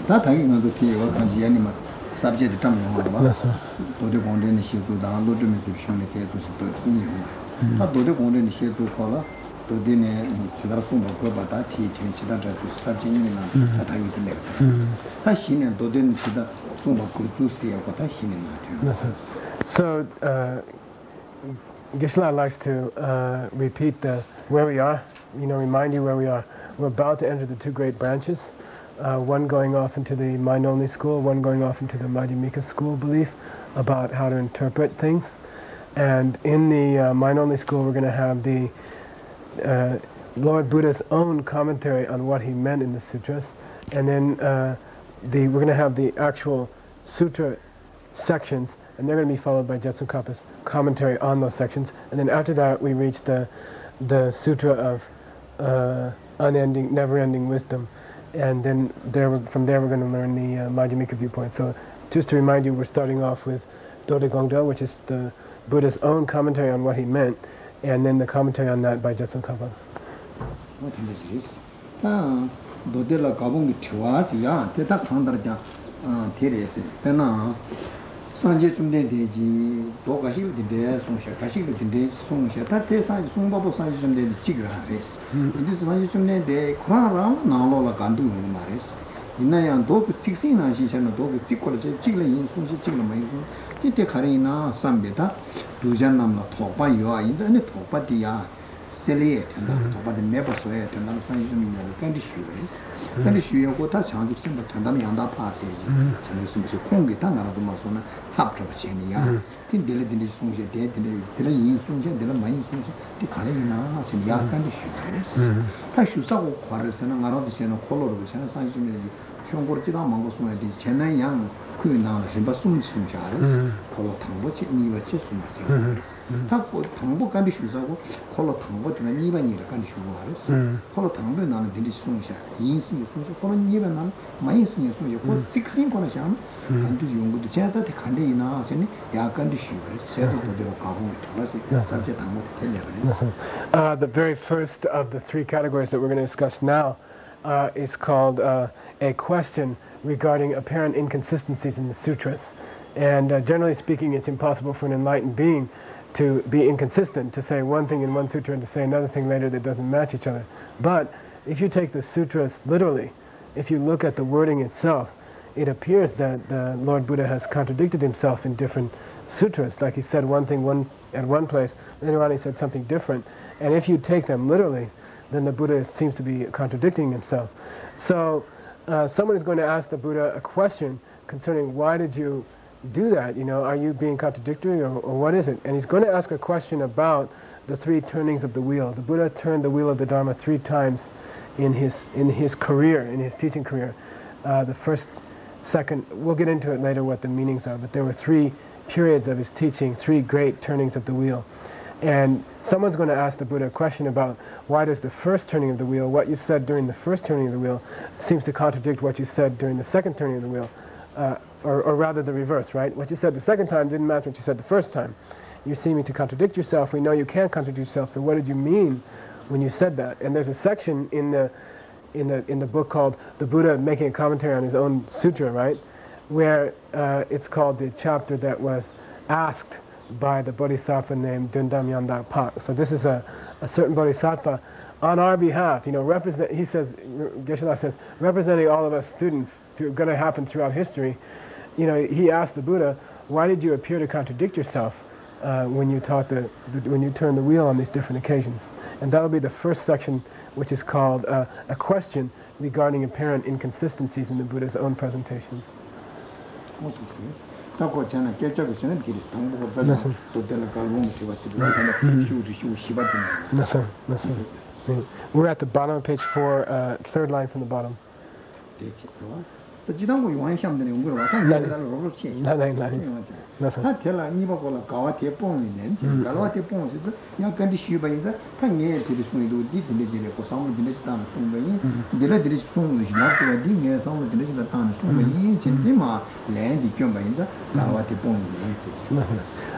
다 당연히 그 뒤에 간지 아니면 subject 좀 봐. 도대 공대는 시도 다 로드면서 시험에 계속 또 이유. 다 도대 공대는 시도 걸어. 도대네 지다 송도 거 받아 티칭 지다 저 subject이나 다 당연히 된다. 다 신은 도대는 지다 송도 그 주스하고 다 신은 나죠. So Geshe likes to repeat where we are, remind you where we are. We're about to enter the two great branches, one going off into the mind-only school, one going off into the Madhyamika school belief about how to interpret things. And in the mind-only school, we're going to have the Lord Buddha's own commentary on what he meant in the sutras, and then we're going to have the actual sutra sections, and they're going to be followed by Jetsun Kappa's commentary on those sections. And then after that, we reach the sutra of unending, never-ending wisdom, and then from there we're going to learn the Madhyamika viewpoint. So just to remind you, we're starting off with Dode Gongdo, which is the Buddha's own commentary on what he meant, and then the commentary on that by Jetsun Kappa. 산제 좀 되지 또 가시고 되는데 가시고 되는데 다 송바보 산제 좀 되지 지가 하레스 이제 산제 좀 되는데 코라랑 나올라 간도 말레스 이나야 도 식신나 시선도 도 찍고를 찍을 인 송시 찍을 많이 이때 가리나 삼베다 두잔남나 토바요 인터넷 토바디야 셀리에 된다 토바디 매버서에 된다 산제 좀 간디 쉬어요 간디 쉬어고 다 장직 심도 된다면 양다 파세지 장직 심도 공기 당하라도 마소나 삽접치니야 딘딜딘디 송제 대딘디 인 송제 딜 많이 송제 디 가리나 신 약간디 쉬어요 다 쉬사고 과르서는 알아도 세는 콜로로 세는 산제 좀 총고를 지다 먹고 숨어야 돼 전에 양 그나 심바 숨숨자를 콜로 당보치 니버치 숨마세요 타고 당보 간디 쉬사고 콜로 당보는 니바니를 간디 쉬고 콜로 당보 나는 딜리 숨샤 인수 숨샤 콜로 니바는 많이 숨이 숨이 콜 식신 거는 참 간디 용고도 제가 간디나 세니 약간디 쉬고 세도 도대로 가고 들어서 sabje 당보 tel려요. The very first of the three categories that we're going to discuss now is called a question regarding apparent inconsistencies in the sutras. And generally speaking, it's impossible for an enlightened being to be inconsistent, to say one thing in one sutra and to say another thing later that doesn't match each other. But if you take the sutras literally, if you look at the wording itself, it appears that the Lord Buddha has contradicted himself in different sutras. Like he said one thing at one place, later on he said something different. And if you take them literally, then the Buddha seems to be contradicting himself. So someone is going to ask the Buddha a question concerning why did you do that? Are you being contradictory or what is it? And he's going to ask a question about the three turnings of the wheel. The Buddha turned the wheel of the Dharma 3 times in his career, in his teaching career. The first, second, we'll get into it later what the meanings are, but there were 3 periods of his teaching, 3 great turnings of the wheel. And someone's going to ask the Buddha a question about why does the first turning of the wheel, what you said during the first turning of the wheel, seems to contradict what you said during the second turning of the wheel, or rather the reverse, right? What you said the second time didn't match what you said the first time. You're seeming to contradict yourself. We know you can't contradict yourself, so what did you mean when you said that? And there's a section in the book called The Buddha Making a Commentary on His Own Sutra, right? Where it's called the chapter that was asked by the bodhisattva named Dundam Yandak Pak. So this is a certain bodhisattva on our behalf, he says, Geshe says, representing all of us students, going to happen throughout history. He asked the Buddha, why did you appear to contradict yourself when you taught when you turned the wheel on these different occasions? And that'll be the first section, which is called a question regarding apparent inconsistencies in the Buddha's own presentation. We're at the bottom of page 4, third line from the bottom.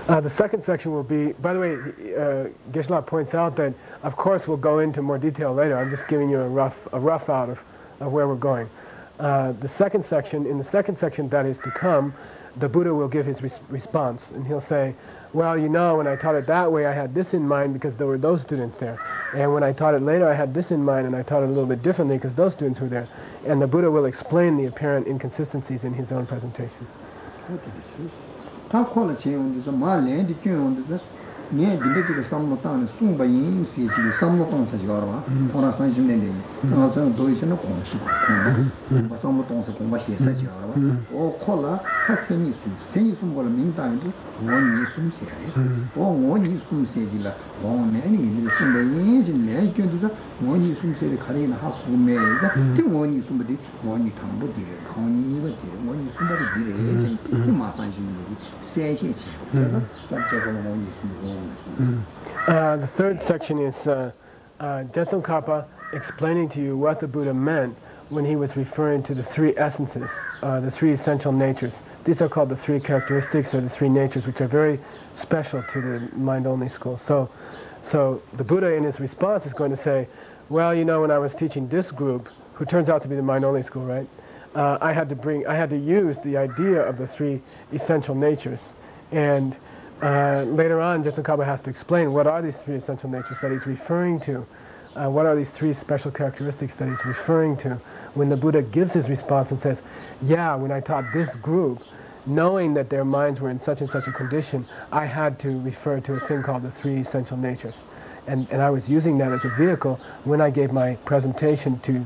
The second section will be, by the way, Geshe points out that, of course, we'll go into more detail later. I'm just giving you a rough out of where we're going. the second section, in the second section that is to come, the Buddha will give his response, and he'll say, well, you know, when I taught it that way, I had this in mind because there were those students there. And when I taught it later, I had this in mind, and I taught it a little bit differently because those students were there. And the Buddha will explain the apparent inconsistencies in his own presentation. 네 딘데지가 삼로탄에 숭바인 시지 삼로탄 사지가라 오라 산심네데 나서 도이스는 공시 삼로탄에서 공부시 사지가라 오 콜라 하체니 세니 숨걸 민다인도 원이 숨세야 원이 숨세지라 원내니 민들 숨바인 진내 견도자 원이 숨세를 가리나 하고메가 티 원이 숨바디 원이 담보디레 원이 니버디 원이 숨바디 디레 이 마산심네데 세시치 제가 sabject 원이 숨고 the third section is Jetsun Kappa explaining to you what the Buddha meant when he was referring to the three essences, the three essential natures. These are called the three characteristics or the three natures, which are very special to the mind-only school. So the Buddha in his response is going to say, well, you know, when I was teaching this group, who turns out to be the mind-only school, right? I had to use the idea of the three essential natures. And later on, Jetsun Kappa has to explain what are these three essential natures that he's referring to. What are these three special characteristics that he's referring to when the Buddha gives his response and says, yeah, when I taught this group, knowing that their minds were in such and such a condition, I had to refer to a thing called the three essential natures. And I was using that as a vehicle when I gave my presentation to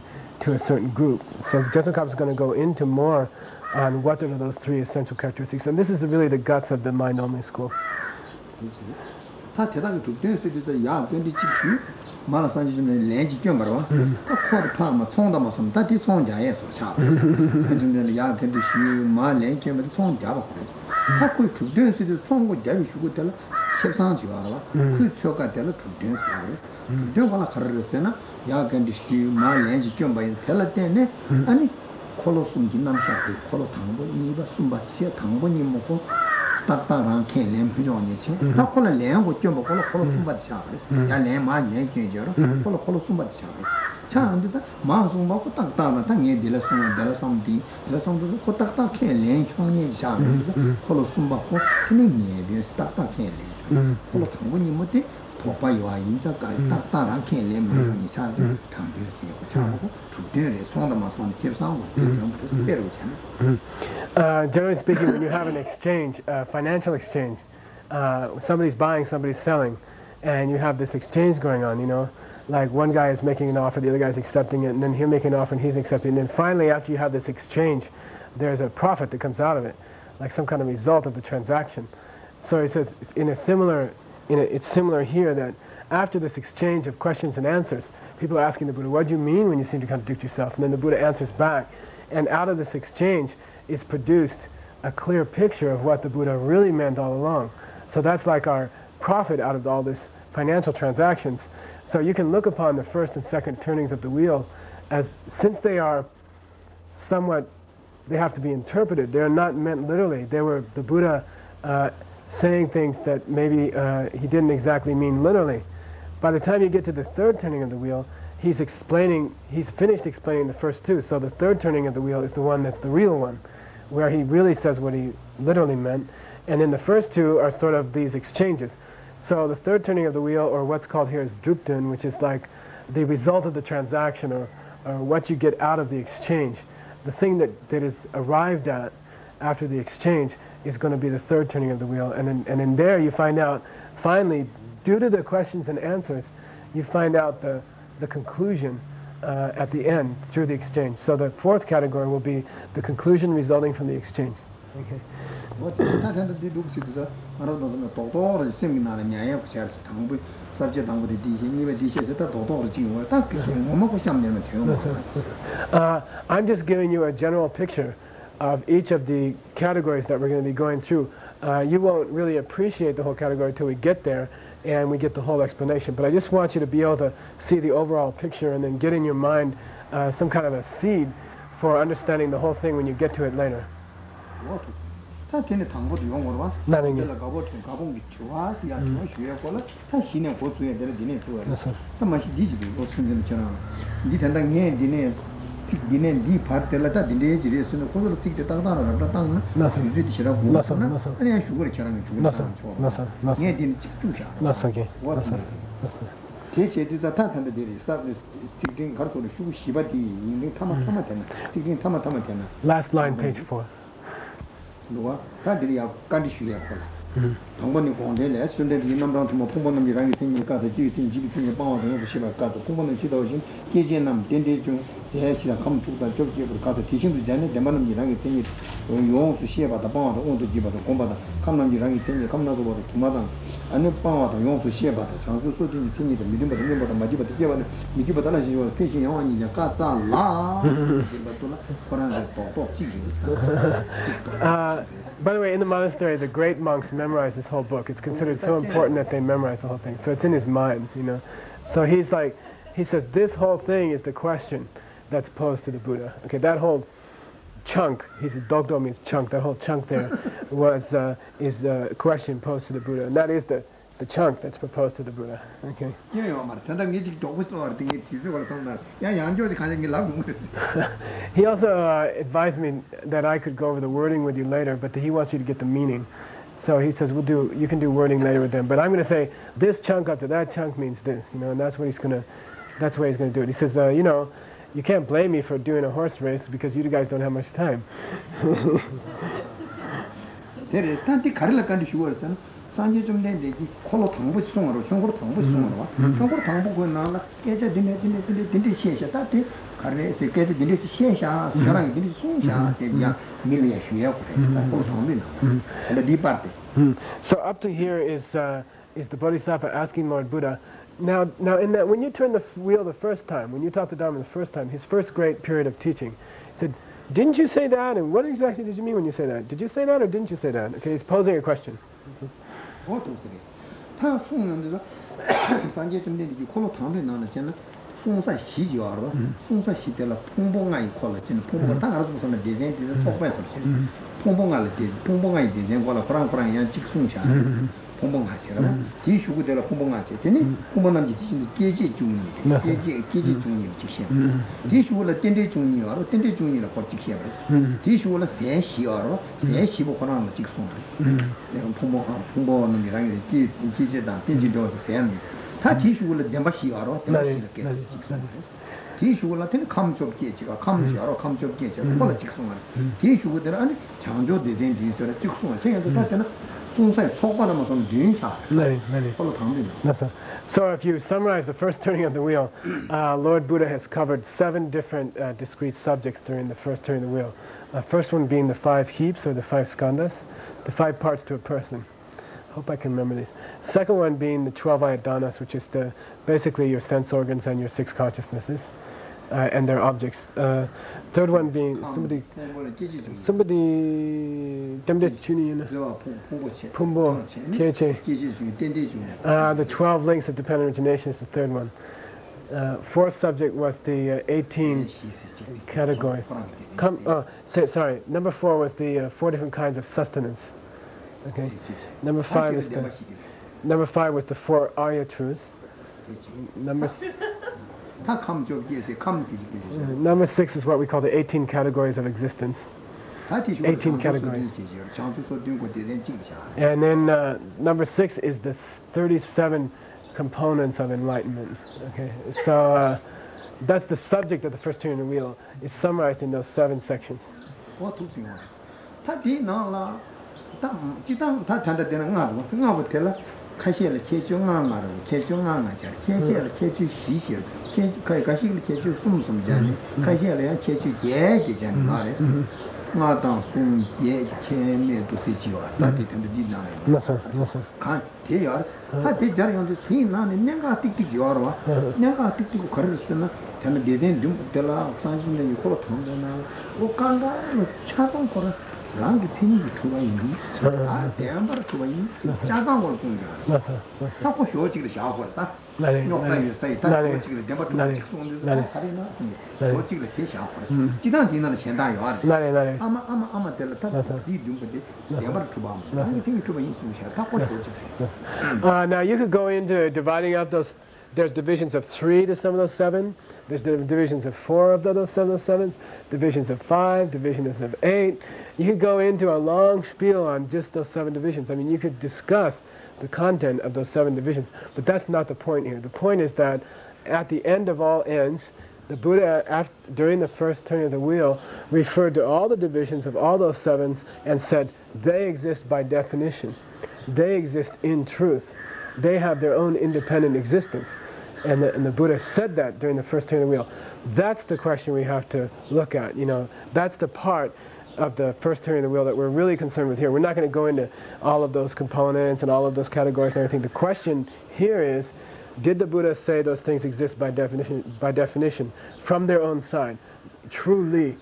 a certain group. So Jetsun Kappa is going to go into more on what are those three essential characteristics, and this is really the guts of the mind-only school. 콜로 숨긴남 샤트 콜로 당보 이바 숨바시에 당보니 먹고 딱딱한 캔렘 표정이지 다 콜로 렌고 좀 콜로 숨바디 샤트 야 렌마 렌케죠 콜로 숨바디 샤트 차 안데서 마음 먹고 딱딱한 당에 딜라송디 딜라송도 코 딱딱 캔렌 총이 샤트 콜로 숨바고 그냥 니에 딱딱 캔렌 콜로 당보니 뭐지 도파요와 인자가 딱딱한 캔렘 표정이 샤트 당비스에 차고 generally speaking, when you have an exchange, financial exchange, somebody's buying, somebody's selling, and you have this exchange going on, you know, like one guy is making an offer, the other guy's accepting it, and then he'll make an offer and he's accepting it, and then finally after you have this exchange, there's a profit that comes out of it, like some kind of result of the transaction. So he says, it's similar here that after this exchange of questions and answers, people are asking the Buddha, what do you mean when you seem to contradict yourself? And then the Buddha answers back. And out of this exchange is produced a clear picture of what the Buddha really meant all along. So that's like our profit out of all this financial transactions. So you can look upon the first and second turnings of the wheel as, since they are somewhat, they have to be interpreted. They're not meant literally. They were the Buddha saying things that maybe he didn't exactly mean literally. By the time you get to the third turning of the wheel, he's finished explaining the first two. So the third turning of the wheel is the one that's the real one, where he really says what he literally meant. And then the first two are sort of these exchanges. So the third turning of the wheel, or what's called here is drupten, which is like the result of the transaction, or what you get out of the exchange. The thing that is arrived at after the exchange is going to be the third turning of the wheel. And in there you find out, finally, due to the questions and answers, you find out the conclusion at the end through the exchange. So the fourth category will be the conclusion resulting from the exchange. Okay. I'm just giving you a general picture of each of the categories that we're going to be going through. You won't really appreciate the whole category until we get there and we get the whole explanation. But I just want you to be able to see the overall picture and then get in your mind some kind of a seed for understanding the whole thing when you get to it later. dine di parte la ta dine jire sono cosa sik de ta na ra ta na yuji di shira go na ani shugo ri charang shugo na ne din chu sha na sa ge na sa ke che du za ta ta de ri sa sik din gar ko shugo shiba di ni tama tama de na sik din tama tama de na last line page 4 no ta de ya kan di shu ya ko 당번이 공대래 순대 이남랑 좀 풍번남이랑 생이 가서 지기 생이 방어도 없이 봐 가서 풍번은 시도신 계제남 된대 좀 세시다 감 죽다 적기로 가서 대신도 전에 대만남이랑 생이 용수 시에바다 방어도 온도 집어도 공바다 감남이랑 생이 감나도 보다 두마당 안에 방어도 용수 시에바다 장수 소진이 생이도 믿음보다 믿음보다 마지바다 제바다 미지바다 나시고 패신 영원히 이제 가자라 이것도나 그런 거 지기 By the way, in the monastery, the great monks memorize this whole book. It's considered so important that they memorize the whole thing. So it's in his mind, you know. So he's like, he says, this whole thing is the question that's posed to the Buddha. Okay, that whole chunk, he said, Dogdo means chunk, that whole chunk there is a question posed to the Buddha. And that is the chunk that's proposed to the Buddha. Okay. He also advised me that I could go over the wording with you later, but he wants you to get the meaning. So he says, you can do wording later with them. But I'm going to say, this chunk up to that chunk means this, you know, and that's what he's going to do it. He says, you know, you can't blame me for doing a horse race because you guys don't have much time. 산지 좀 된데 콜로 당부 시송으로 중국으로 당부 시송으로 중국으로 당부 그나라 깨져 dinne 시에샤 다데 가르에서 깨져 dinne 시에샤 사랑이 dinne 송샤 세비야 밀리아 쉬야 그랬다 콜로 당부는 근데 이 파트 So up to here is the Bodhisattva asking Lord Buddha. Now in that, when you turn the wheel the first time, when you taught the Dharma the first time, his first great period of teaching, he said, didn't you say that? And what exactly did you mean when you say that? Did you say that or didn't you say that? Okay, he's posing a question. 다 송는데서 산지 좀 되는 콜로 당에 나는 송사 시지와로 송사 시대라 풍봉아이 콜로 진 풍봉 다 알아서 무슨 디자인이 속바에서 풍봉알 디 풍봉아이 디자인 콜로 프랑프랑 양 직송샤 풍봉하시라 디슈고데라 풍봉하지 되니 풍봉남지 디신 계지 중이 계지 중이 직신 디슈고라 땡데 중이와로 땡데 중이라 거 직시야 디슈고라 세시와로 세시보 코나는 직송 내가 풍봉남이랑 기제다 땡지도 세는 다 디슈고라 덴바시와로 덴바시게 직송 디슈고라 된 감쪽계지가 감지하러 감쪽계지 콜라 직송을 디슈고데라 아니 장조 디자인 디서라 직송을 생각도 다 되나 So if you summarize the first turning of the wheel, Lord Buddha has covered 7 different discrete subjects during the first turning of the wheel. First one being the 5 heaps or the 5 skandhas, the 5 parts to a person. Hope I can remember these. Second one being the 12 ayadanas, which is basically your sense organs and your 6 consciousnesses. And their objects. Third one being somebody Pumbo, Keche. The 12 links of dependent origination is the third one. Fourth subject was the 18 categories. Number 4 was the 4 different kinds of sustenance. Okay. Number 5 was the 4 Arya truths. Number 6 is what we call the 18 categories of existence. 18 categories. And then number 6 is the 37 components of enlightenment. Okay, so that's the subject of the first turning of the wheel. Is summarized in those 7 sections. 가시를 체중앙마로 체중앙아자 체시를 체주 시시 가시를 체주 숨숨자니 가시를 체주 예제자니 말했어 마당 숨예 체메도 세지와 다디던데 디나요 맞아 간 대여 다 대자리한테 티나는 내가 틱틱지와로 내가 틱틱고 거르스나 저는 디자인 좀 될라 산신의 이거 통되나 오간가 차선 거라 랑기 팀이 투바이니 대한바로 투바이니 짜간 걸 통이야 맞아 하고 쇼지를 샤고다 노파이 사이 다 쇼지를 대바투 직송인데 다리나 쇼지를 대샤고 지난 뒤는 현다요 나래 아마 될다 디dum데 대바로 투바 랑기 팀이 투바이니 수샤 하고 쇼지 Now you could go into dividing up those. There's divisions of 3 to some of those 7. There's divisions of 4 of those 7 of sevens, divisions of 5, divisions of 8. You could go into a long spiel on just those 7 divisions. I mean, you could discuss the content of those 7 divisions, but that's not the point here. The point is that at the end of all ends, the Buddha, during the first turning of the wheel, referred to all the divisions of all those 7s and said, they exist by definition. They exist in truth. They have their own independent existence. And the Buddha said that during the first turning of the wheel. That's the question we have to look at. You know, that's the part of the first turning of the wheel that we're really concerned with here. We're not going to go into all of those components and all of those categories and everything. The question here is, did the Buddha say those things exist by definition, from their own side, truly,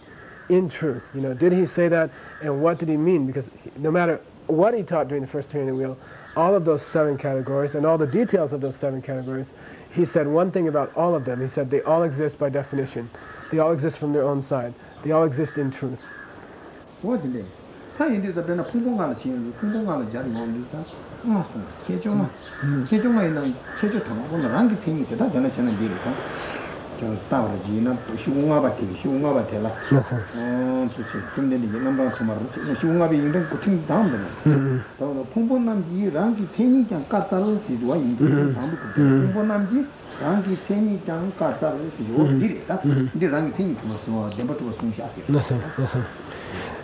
in truth? You know, did he say that, and what did he mean? Because no matter what he taught during the first turning of the wheel, all of those 7 categories and all the details of those 7 categories, he said one thing about all of them. He said they all exist by definition. They all exist from their own side. They all exist in truth. What is this?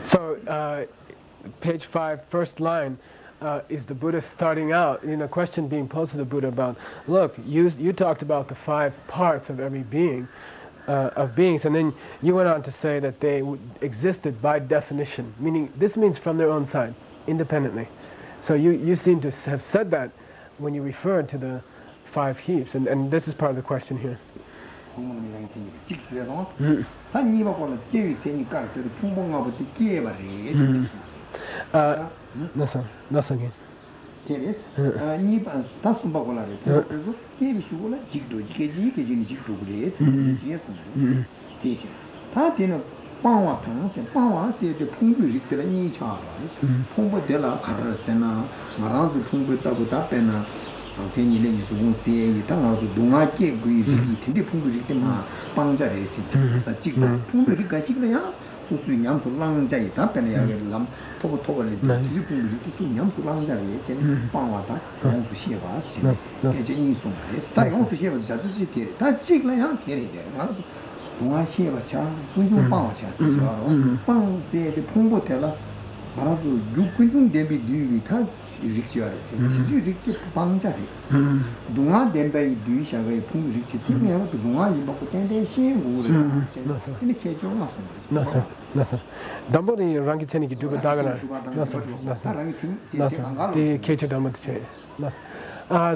So, page 5, first line, is the Buddha starting out, in a question being posed to the Buddha about, look, you talked about the 5 parts of every being, of beings, and then you went on to say that they existed by definition, meaning this means from their own side, independently. So you seem to have said that when you referred to the 5 heaps, and this is part of the question here.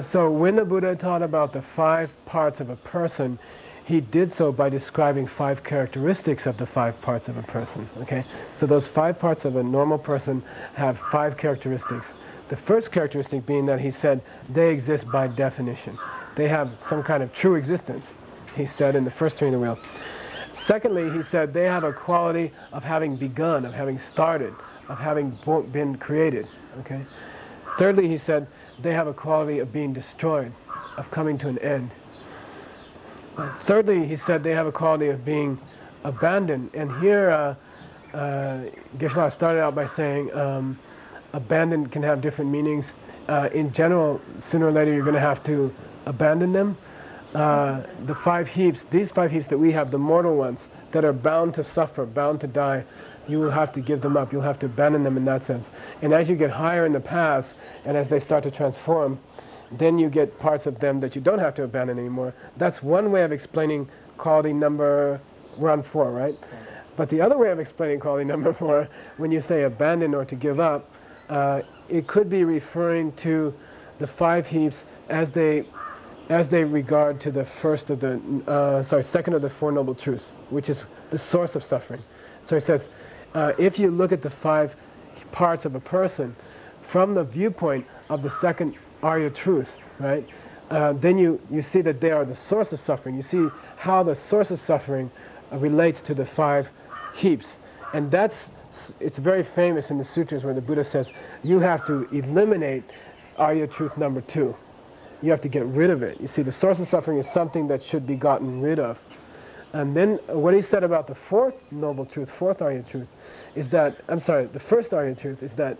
So when the Buddha taught about the 5 parts of a person, he did so by describing 5 characteristics of the 5 parts of a person. Okay, so those 5 parts of a normal person have 5 characteristics. The first characteristic being that he said they exist by definition. They have some kind of true existence, he said in the first turning of the wheel. Secondly, he said they have a quality of having begun, of having started, of having been created. Okay. Thirdly, he said they have a quality of being destroyed, of coming to an end. Thirdly, he said they have a quality of being abandoned. And here, Geshe started out by saying abandoned can have different meanings. In general, sooner or later you're going to have to abandon them. The 5 heaps, these 5 heaps that we have, the mortal ones, that are bound to suffer, bound to die, you will have to give them up. You'll have to abandon them in that sense. And as you get higher in the paths, and as they start to transform, then you get parts of them that you don't have to abandon anymore. That's one way of explaining quality number, we're on 4, right? But the other way of explaining quality number 4, when you say abandon or to give up, it could be referring to the 5 heaps as they regard to the second of the 4 noble truths, which is the source of suffering. So he says, if you look at the 5 parts of a person from the viewpoint of the second Arya truth, right? Then you see that they are the source of suffering. You see how the source of suffering relates to the 5 heaps. And it's very famous in the sutras where the Buddha says, you have to eliminate Arya truth number 2. You have to get rid of it. You see, the source of suffering is something that should be gotten rid of. And then what he said about the fourth noble truth, fourth Arya truth, is that, the first Arya truth is that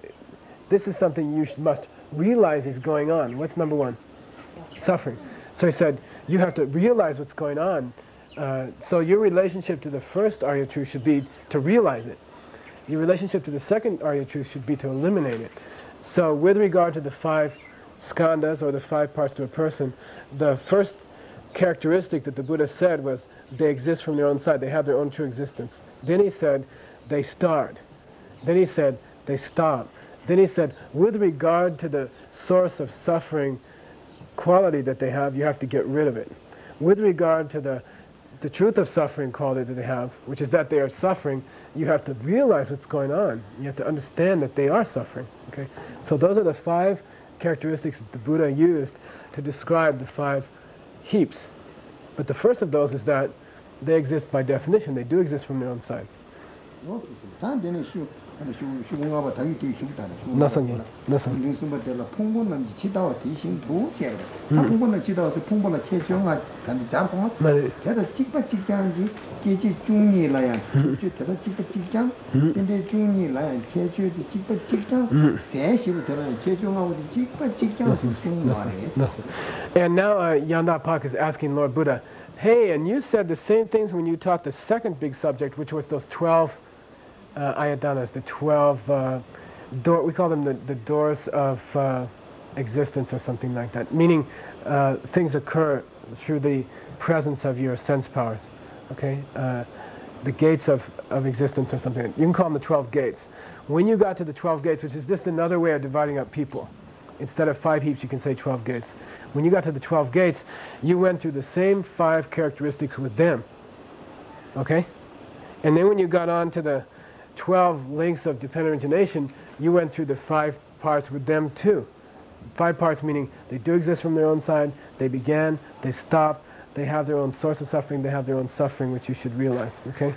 this is something you must realize is going on. What's number one? Suffering. So he said, you have to realize what's going on. So your relationship to the first Arya truth should be to realize it. Your relationship to the second Arya truth should be to eliminate it. So with regard to the 5 skandhas, or the 5 parts to a person, the first characteristic that the Buddha said was they exist from their own side, they have their own true existence. Then he said they start. Then he said they stop. Then he said with regard to the source of suffering quality that they have, you have to get rid of it. With regard to the truth of suffering quality that they have, which is that they are suffering, you have to realize what's going on. You have to understand that they are suffering. Okay? So those are the 5 characteristics that the Buddha used to describe the 5 heaps. But the first of those is that they exist by definition. They do exist from their own side. 나성이 인승부들라 풍부는 지다와 대신 도체로 풍부는 지다와서 풍부는 체정아 간디 잡고 걔도 찍바 찍장지 계지 중이라야 주대도 찍바 찍장 근데 중이라야 계주도 찍바 찍장 세시로 들어야 계정하고 찍바 찍장 And now Yandapak is asking Lord Buddha, hey, and you said the same things when you taught the second big subject, which was those 12 ayadanas, the 12 we call them the doors of existence or something like that, meaning things occur through the presence of your sense powers, okay? The gates of existence or something. You can call them the 12 gates. When you got to the 12 gates, which is just another way of dividing up people, instead of 5 heaps you can say 12 gates. When you got to the 12 gates, you went through the same 5 characteristics with them, okay? And then when you got on to the 12 links of dependent origination, you went through the 5 parts with them too. 5 parts meaning they do exist from their own side, they began, they stop, they have their own source of suffering, they have their own suffering, which you should realize, okay?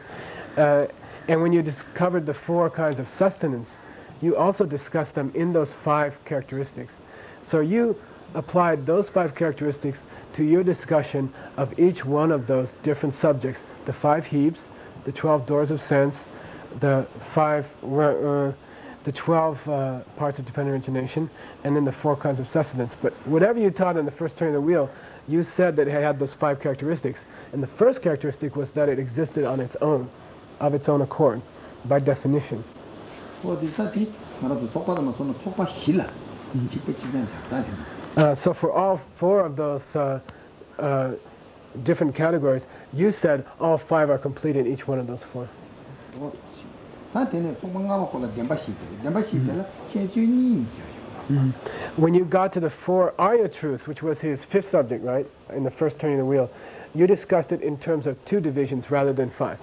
And when you discovered the 4 kinds of sustenance, you also discussed them in those 5 characteristics. So you applied those 5 characteristics to your discussion of each one of those different subjects, the 5 heaps, the 12 doors of sense, the 12 parts of dependent origination, and then the 4 kinds of sustenance. But whatever you taught in the first turning of the wheel, you said that it had those 5 characteristics. And the first characteristic was that it existed on its own, of its own accord, by definition. So for all 4 of those different categories, you said all 5 are complete in each one of those 4. When you got to the 4 Arya truths, which was his 5th subject, right, in the first turning of the wheel, you discussed it in terms of 2 divisions rather than 5.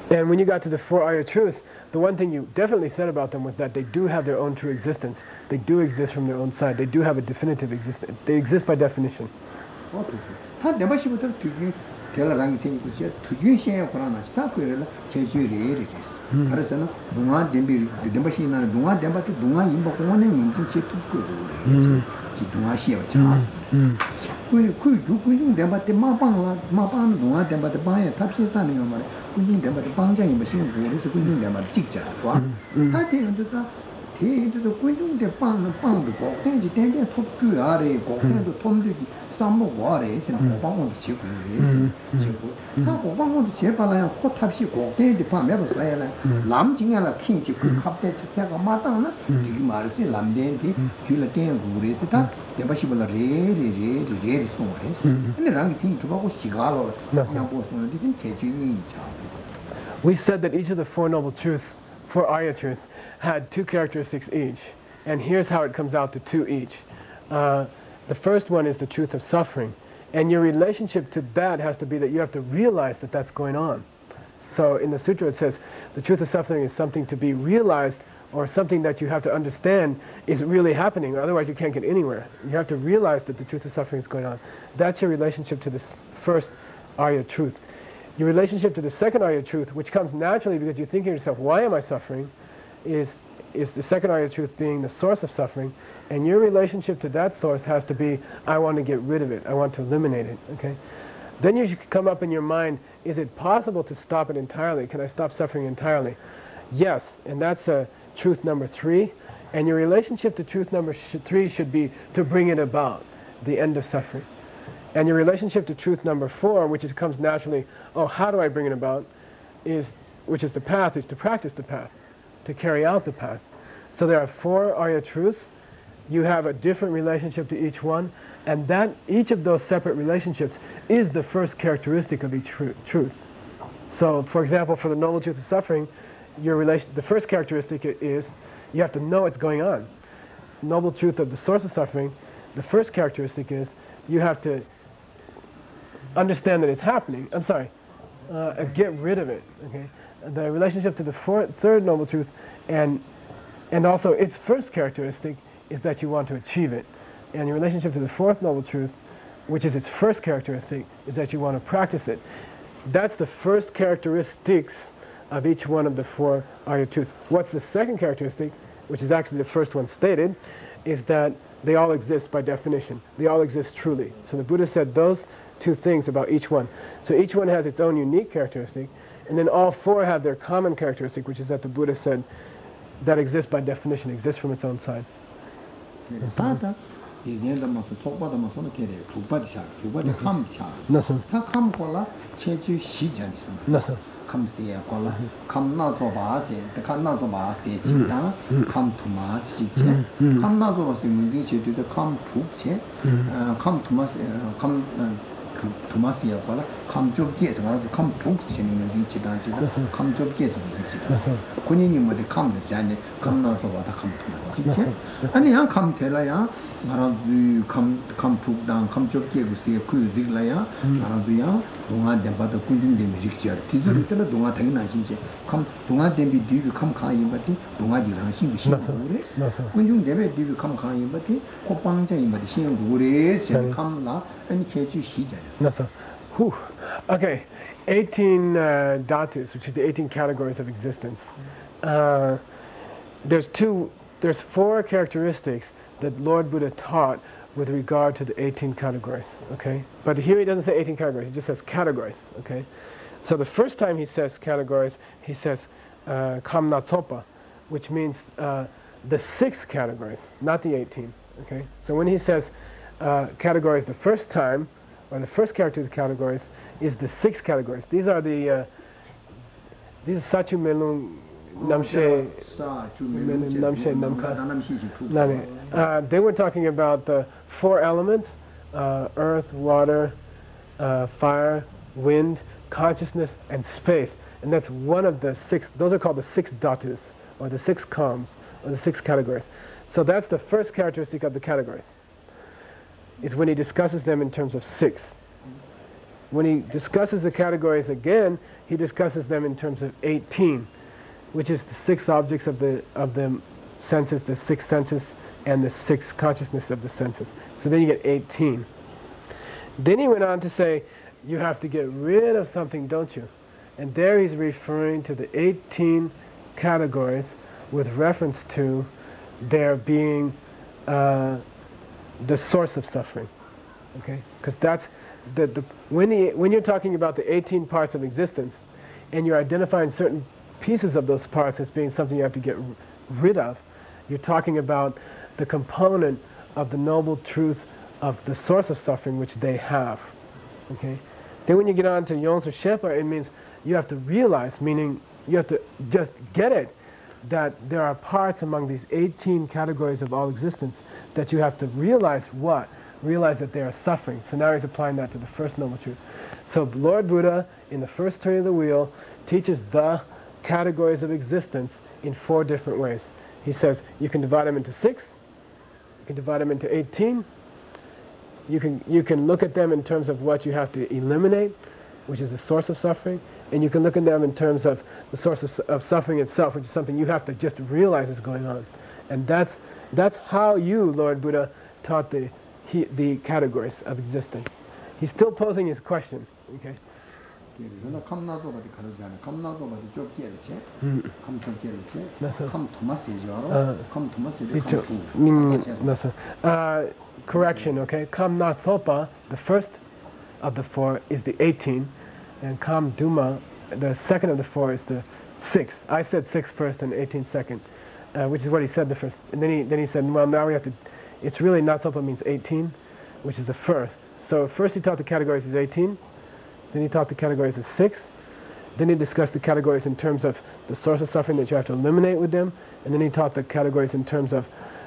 And when you got to the 4 Arya truths, the one thing you definitely said about them was that they do have their own true existence. They do exist from their own side. They do have a definitive existence. They exist by definition. We said that each of the 4 noble truths, 4 Arya truths, had 2 characteristics each. And here's how it comes out to 2 each. The first one is the truth of suffering. And your relationship to that has to be that you have to realize that that's going on. So in the sutra it says, the truth of suffering is something to be realized, or something that you have to understand is really happening, otherwise you can't get anywhere. You have to realize that the truth of suffering is going on. That's your relationship to this first Arya truth. Your relationship to the second Arya truth, which comes naturally because you think to yourself, why am I suffering, is the second Arya truth being the source of suffering, and your relationship to that source has to be, I want to get rid of it, I want to eliminate it, okay? Then you should come up in your mind, is it possible to stop it entirely? Can I stop suffering entirely? Yes, and that's truth number 3, and your relationship to truth number 3 should be to bring it about, the end of suffering. And your relationship to truth number 4, which comes naturally, oh, how do I bring it about, which is the path, is to practice the path, to carry out the path. So there are 4 Arya truths. You have a different relationship to each one, and each of those separate relationships is the first characteristic of each truth. So, for example, for the noble truth of suffering, the first characteristic is you have to know what's going on. Noble truth of the source of suffering, the first characteristic is you have to understand that it's happening. I'm sorry, get rid of it. Okay, the relationship to the third noble truth, and also its first characteristic is that you want to achieve it, and your relationship to the fourth noble truth, which is its first characteristic, is that you want to practice it. That's the first characteristics of each one of the 4 Arya truths. What's the second characteristic, which is actually the first one stated, is that they all exist by definition. They all exist truly. So the Buddha said those 2 things about each one. So each one has its own unique characteristic, and then all 4 have their common characteristic, which is that the Buddha said that exists by definition, exists from its own side. Come see a collar, come not of us, the come not of us, come to Mass, come not of us in this to the come to come to Mass, come to Massia, come to get come to in the come to get Kunin with the come to Janet, come not of what come to Mass. And young come tell ya, come to down, come to get with the cool diglaya, Arabia, Dunga de Bata Kundin de Music Chair, Tizer, Dunga Tangna, come Dunga de be come Kayimati, Dunga di Ranshin, when you debate, do you come Kayimati, Kopang Jaimati, Gures, and come la, and catch you Shija. Okay, 18 dhatus, which is the 18 categories of existence. There's 4 characteristics that Lord Buddha taught with regard to the 18 categories, okay? But here he doesn't say 18 categories, he just says categories, okay? So the first time he says categories, he says kamna tsopa, which means the 6 categories, not the 18, okay? So when he says categories the first time, or the first character of the categories, is the 6 categories. These are the these are Sachu Melung Namshe Namshe Namka. They were talking about the 4 elements, earth, water, fire, wind, consciousness, and space. And that's one of the 6, those are called the 6 dhatus, or the 6 kams, or the 6 categories. So that's the first characteristic of the categories, is when he discusses them in terms of 6. When he discusses the categories again, he discusses them in terms of 18, which is the 6 objects of the senses, the 6 senses, and the 6 consciousness of the senses. So then you get 18. Then he went on to say, you have to get rid of something, don't you? And there he's referring to the 18 categories with reference to their being the source of suffering. Okay? Because that's when you're talking about the 18 parts of existence, and you're identifying certain pieces of those parts as being something you have to get rid of, you're talking about the component of the noble truth of the source of suffering which they have. Okay? Then when you get on to Yonsu Shepa, it means you have to realize, meaning you have to just get it, that there are parts among these 18 categories of all existence that you have to realize what? Realize that they are suffering. So now he's applying that to the first noble truth. So Lord Buddha, in the first turn of the wheel, teaches the categories of existence in 4 different ways. He says you can divide them into 6, you can divide them into 18, you can look at them in terms of what you have to eliminate, which is the source of suffering, and you can look at them in terms of the source of suffering itself, which is something you have to just realize is going on. And that's how you, Lord Buddha, taught the categories of existence. He's still posing his question, okay? 그래서 감나도 같이 가르잖아. 감나도 같이 좀 깨르지. 감좀 깨르지. 감 토마스죠. 감 토마스. Correction, okay? Kam Nat Sopa, the first of the four, is the 18, and Kam Duma, the second of the four, is the 6th. I said 6 first and 18 second, which is what he said the first. And then he said, well, now we have to. It's really Nat Sopa means 18, which is the first. So first he taught the categories as 18. Then he taught the categories as 6. Then he discussed the categories in terms of the source of suffering that you have to eliminate with them. And then he taught the categories in terms of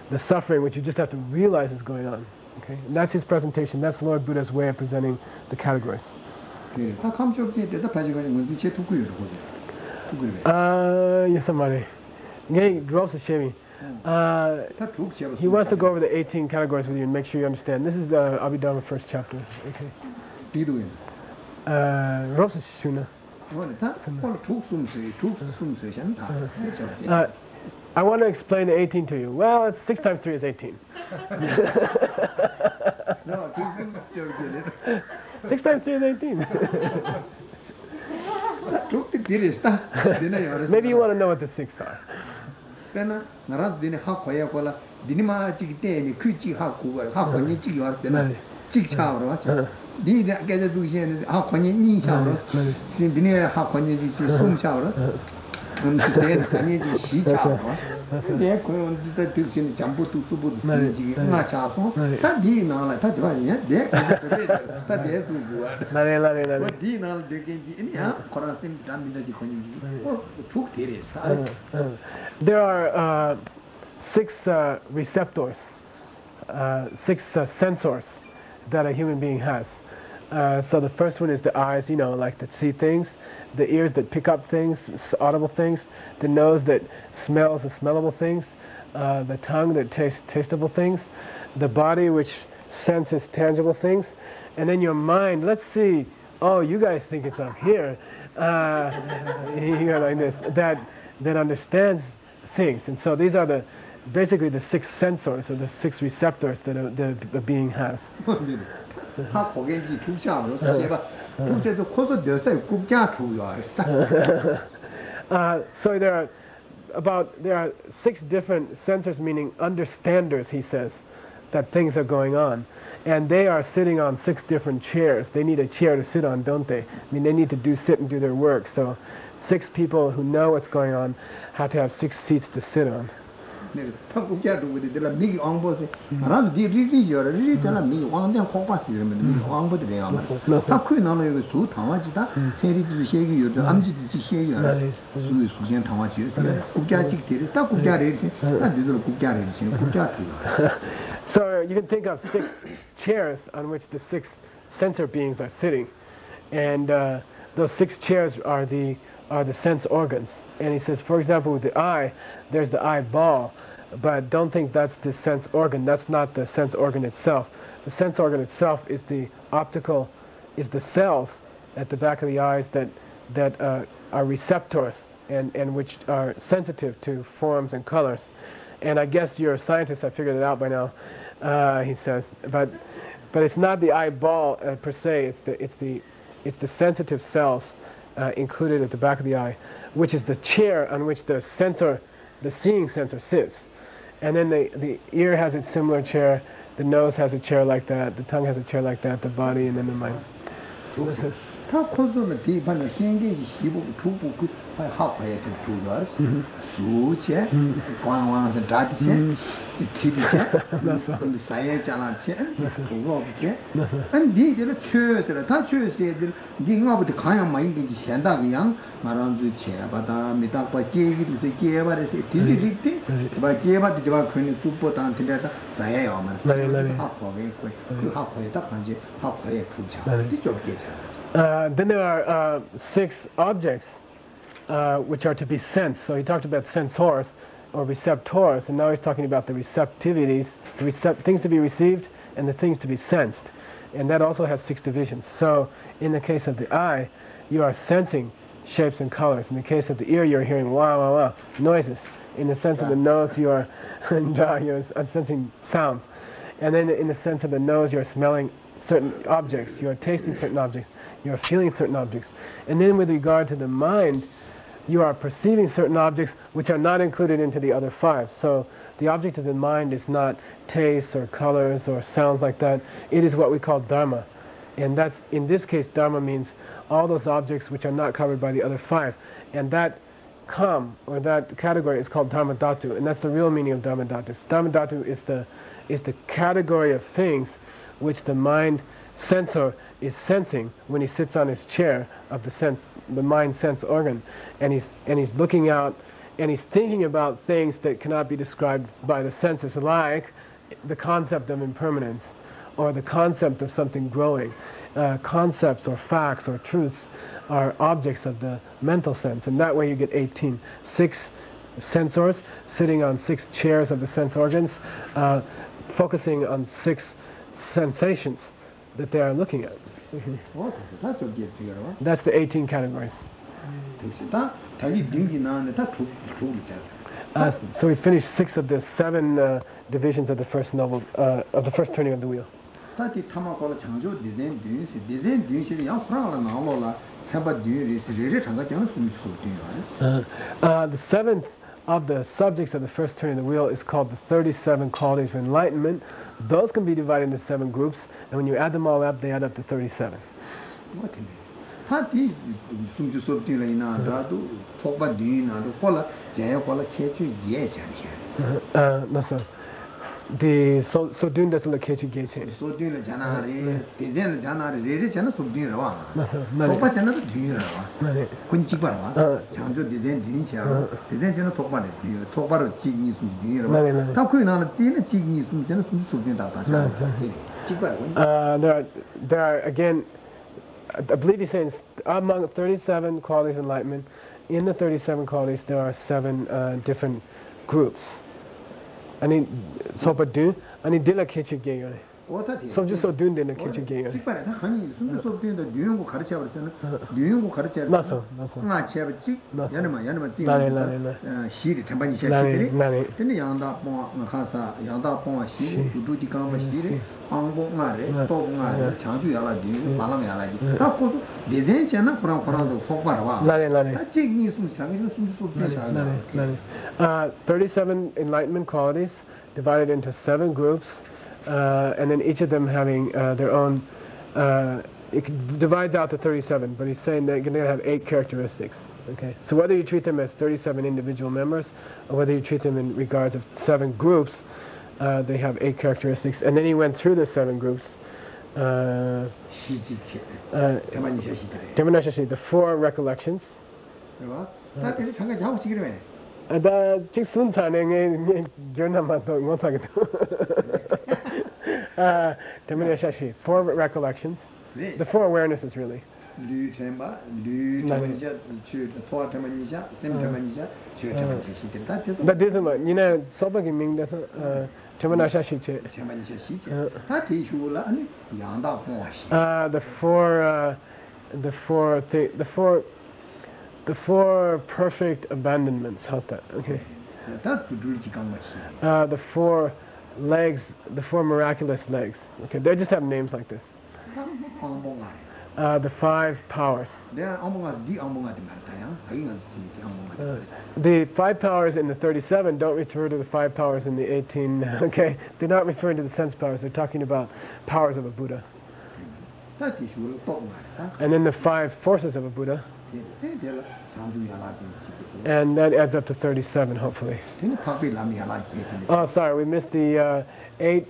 the suffering which you just have to realize is going on. Okay? And that's his presentation. That's Lord Buddha's way of presenting the categories. Yes, Amari. He wants to go over the 18 categories with you and make sure you understand. This is Abhidharma first chapter. Okay. I want to explain the 18 to you. Well, it's 6 times 3 is 18. 6 times 3 is 18. Maybe you want to know what the 6 are. There are 6 receptors, 6 sensors that a human being has. So the first one is the eyes, like that see things, the ears that pick up things, audible things, the nose that smells the smellable things, the tongue that tastes tasteable things, the body which senses tangible things, and then your mind, let's see, oh, you guys think it's up here, like this, that understands things. And so these are basically the 6 sensors, or the 6 receptors that a being has. So there are 6 different sensors, meaning understanders, he says, that things are going on. And they are sitting on 6 different chairs. They need a chair to sit on, don't they? I mean, they need to sit and do their work. So 6 people who know what's going on have to have 6 seats to sit on. So you can think of 6 chairs on which the 6 sensor beings are sitting, and those 6 chairs are the sense organs. And he says, for example, with the eye, there's the eyeball, but don't think that's the sense organ. That's not the sense organ itself. The sense organ itself is the cells at the back of the eyes that are receptors and which are sensitive to forms and colors. And I guess you're a scientist, I figured it out by now, he says. But it's not the eyeball per se, it's the sensitive cells included at the back of the eye, which is the chair on which the seeing sensor sits. And then the ear has its similar chair, the nose has a chair like that, the tongue has a chair like that, the body, and then the mind. Then there are 6 objects which are to be sensed. So he talked about sensors or receptors, and now he's talking about the receptivities, things to be received and the things to be sensed. And that also has 6 divisions. So in the case of the eye, you are sensing shapes and colors. In the case of the ear, you're hearing wah, wah, wah, noises. In the sense of the nose, you're sensing sounds. And then in the sense of the nose, you're smelling certain objects, you are tasting certain objects, you are feeling certain objects. And then with regard to the mind, you are perceiving certain objects which are not included into the other 5. So the object of the mind is not tastes or colors or sounds like that. It is what we call dharma. And that's, in this case, dharma means all those objects which are not covered by the other 5. And that or that category is called dharma dhatu, and that's the real meaning of dharma dhatu. Dharma dhatu is the category of things which the mind sensor is sensing when he sits on his chair of the mind sense organ, and he's looking out and he's thinking about things that cannot be described by the senses, like the concept of impermanence or the concept of something growing. Concepts or facts or truths are objects of the mental sense, and that way you get 18. 6 sensors sitting on 6 chairs of the sense organs, focusing on 6 sensations that they are looking at. That's the 18 categories. So we finished 6 of the 7 divisions of the first novel, of the first turning of the wheel. The 7th of the subjects of the first turning of the wheel is called the 37 qualities of enlightenment. Those can be divided into 7 groups, and when you add them all up, they add up to 37. No, sir. The so doing doesn't look at you gate. So doing the Janari, the Janari, the Jana Subdin Rawa. No, but another Dura, Kunchipara, Chanjo didn't Dincha, the Jana Topar, Topar Chignis, Dira, Takuina, Tina Chignis, Janus Subdin. There are again, I believe he's saying among 37 qualities of enlightenment, in the 37 qualities there are 7 different groups. Ani sopa dun, ani dila kechi geyo. So just so dun dila kechi geyo. No so. Shiri Tambani Shiri, then Yanda Makasa, Yanda Poma Shiri, to do the Kama Shiri, Ango Mare, Togmare, Chanju Yaladi, Palam Yaladi. Taco, the Zensiana from Corando, Fogara. 37 enlightenment qualities divided into 7 groups, and then each of them having their own. It divides out to 37, but he's saying they're going to have 8 characteristics. Okay, so whether you treat them as 37 individual members, or whether you treat them in regards of 7 groups, they have 8 characteristics. And then he went through the 7 groups. The 4 recollections. Four recollections. The 4 awarenesses, really. That isn't what, you know, Sobagi Ming doesn't. The 4 perfect abandonments. How's that? Okay. The 4 legs, the 4 miraculous legs. Okay, they just have names like this. The 5 powers. The 5 powers in the 37 don't refer to the 5 powers in the 18. Okay, they're not referring to the sense powers. They're talking about powers of a Buddha. And then the 5 forces of a Buddha. And that adds up to 37, hopefully. Oh, sorry, we missed the 8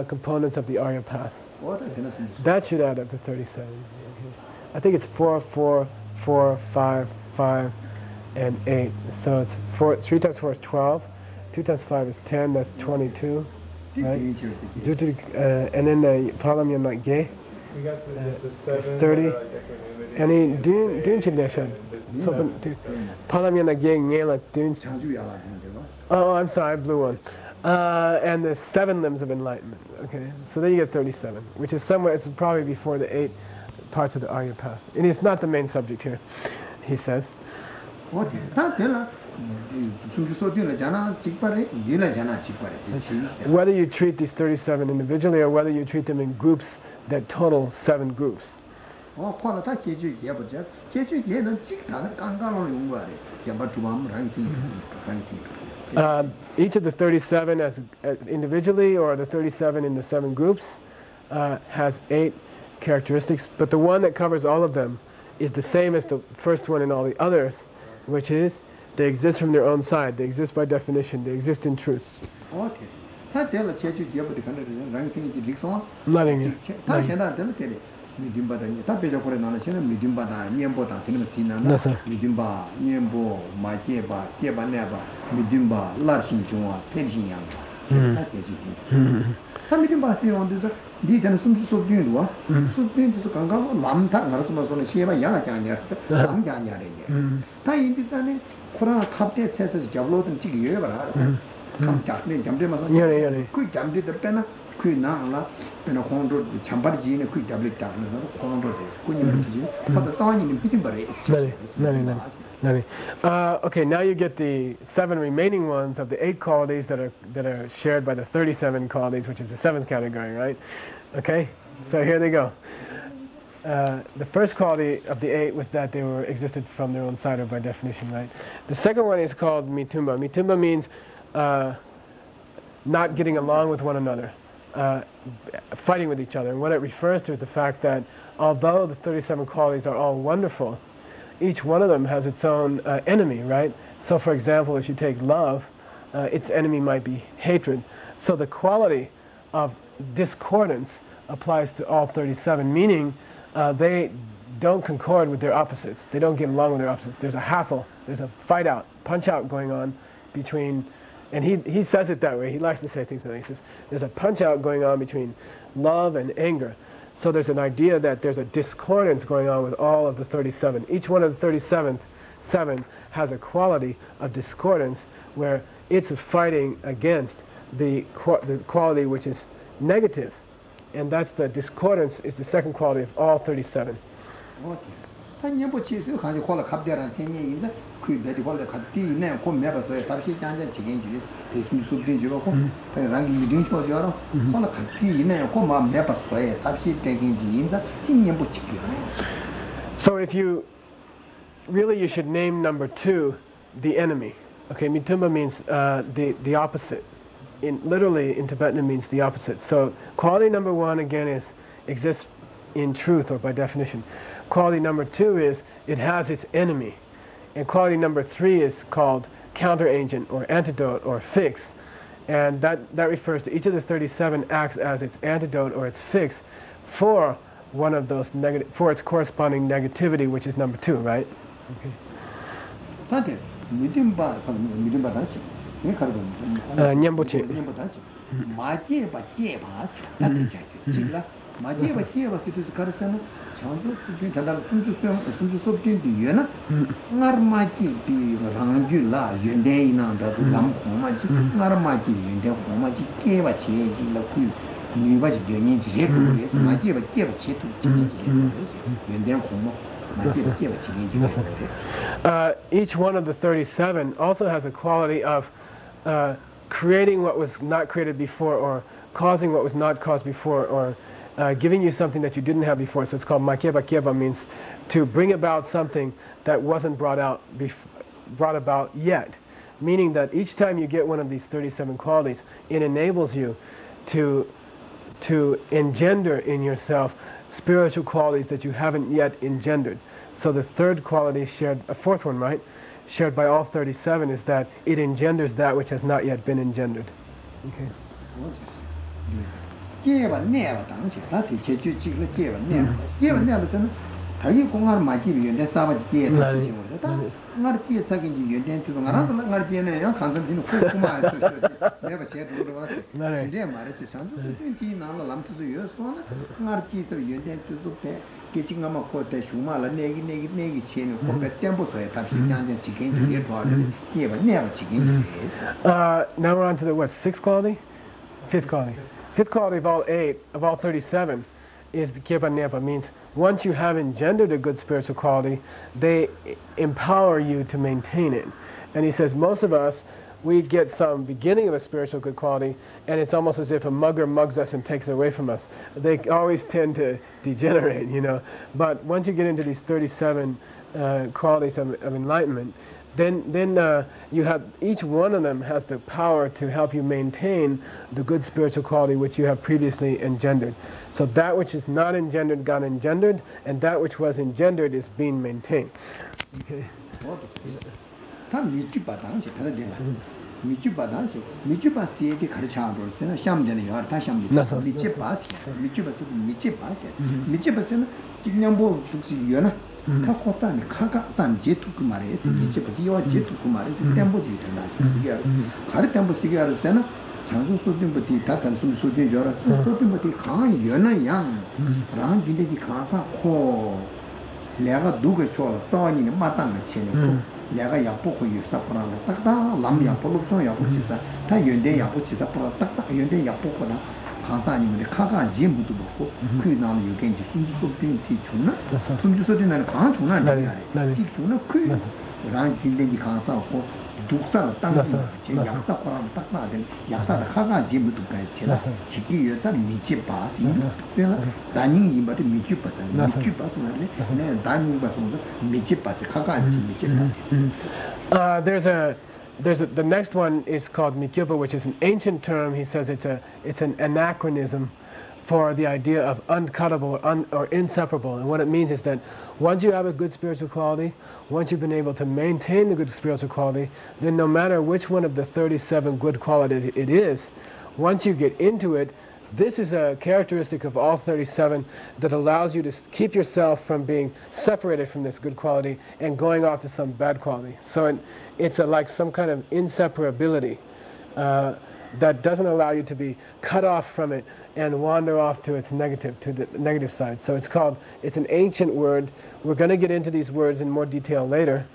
components of the Arya path. That should add up to 37. I think it's 4, 4, 4, 5, 5, and 8. So it's 3 times 4 is 12. 2 times 5 is 10. That's 22. Right? And then the Palamya Ge. We got the 7. It's 30. And he doing children. So Palamya Ge Ngela doing. Oh, I'm sorry, I blew one. And the 7 limbs of enlightenment. Okay, so then you get 37, which is somewhere. It's probably before the 8 parts of the Arya path. And it's not the main subject here, he says. Whether you treat these 37 individually or whether you treat them in groups that total 7 groups. Each of the 37 as individually, or the 37 in the 7 groups, has 8 characteristics, but the one that covers all of them is the same as the first one in all the others, which is they exist from their own side, they exist by definition, they exist in truth. Okay. Letting you. Okay, now you get the 7 remaining ones of the 8 qualities that are shared by the 37 qualities, which is the 7th category, right? Okay, so here they go. The first quality of the 8 was that they existed from their own side or by definition, right? The second one is called mitumba. Mitumba means not getting along with one another, fighting with each other. And what it refers to is the fact that although the 37 qualities are all wonderful, each one of them has its own enemy, right? So for example, if you take love, its enemy might be hatred. So the quality of discordance applies to all 37, meaning they don't concord with their opposites. They don't get along with their opposites. There's a hassle, there's a fight out, punch out going on between, and he says it that way. He likes to say things like that. He says there's a punch out going on between love and anger. So there's an idea that there's a discordance going on with all of the 37. Each one of the 7 has a quality of discordance where it's fighting against the quality which is negative. And that's the discordance is the second quality of all 37. So if you really, you should name number 2 the enemy. Okay, mitumba means the opposite. Literally in Tibetan it means the opposite. So quality number 1 again exists in truth or by definition. Quality number 2 is it has its enemy. And quality number 3 is called counteragent or antidote or fix. And that refers to each of the 37 acts as its antidote or its fix for one of those for its corresponding negativity, which is number 2, right? Okay. Each one of the 37 also has a quality of creating what was not created before, or causing what was not caused before, or giving you something that you didn't have before. So it's called makeba keba, means to bring about something that wasn't brought about yet. Meaning that each time you get one of these 37 qualities, it enables you to engender in yourself spiritual qualities that you haven't yet engendered. So the third quality shared, a fourth one, right, shared by all 37 is that it engenders that which has not yet been engendered. Okay. Now we're on to the what, sixth quality? Fifth quality. Fifth quality of all 37 is the Kyepa Nepa, means once you have engendered a good spiritual quality, they empower you to maintain it. And he says most of us we get some beginning of a spiritual good quality, and it's almost as if a mugger mugs us and takes it away from us. They always tend to degenerate, you know. But once you get into these 37 qualities of enlightenment, then you have, each one of them has the power to help you maintain the good spiritual quality which you have previously engendered. So that which is not engendered got engendered, and that which was engendered is being maintained. Okay. The next one is called Mikyupa, which is an ancient term. He says it's an anachronism for the idea of uncuttable or inseparable. And what it means is that once you have a good spiritual quality, once you've been able to maintain the good spiritual quality, then no matter which one of the 37 good qualities it is, once you get into it, this is a characteristic of all 37 that allows you to keep yourself from being separated from this good quality and going off to some bad quality. So it's like some kind of inseparability that doesn't allow you to be cut off from it and wander off to its negative, to the negative side. So it's an ancient word. We're going to get into these words in more detail later,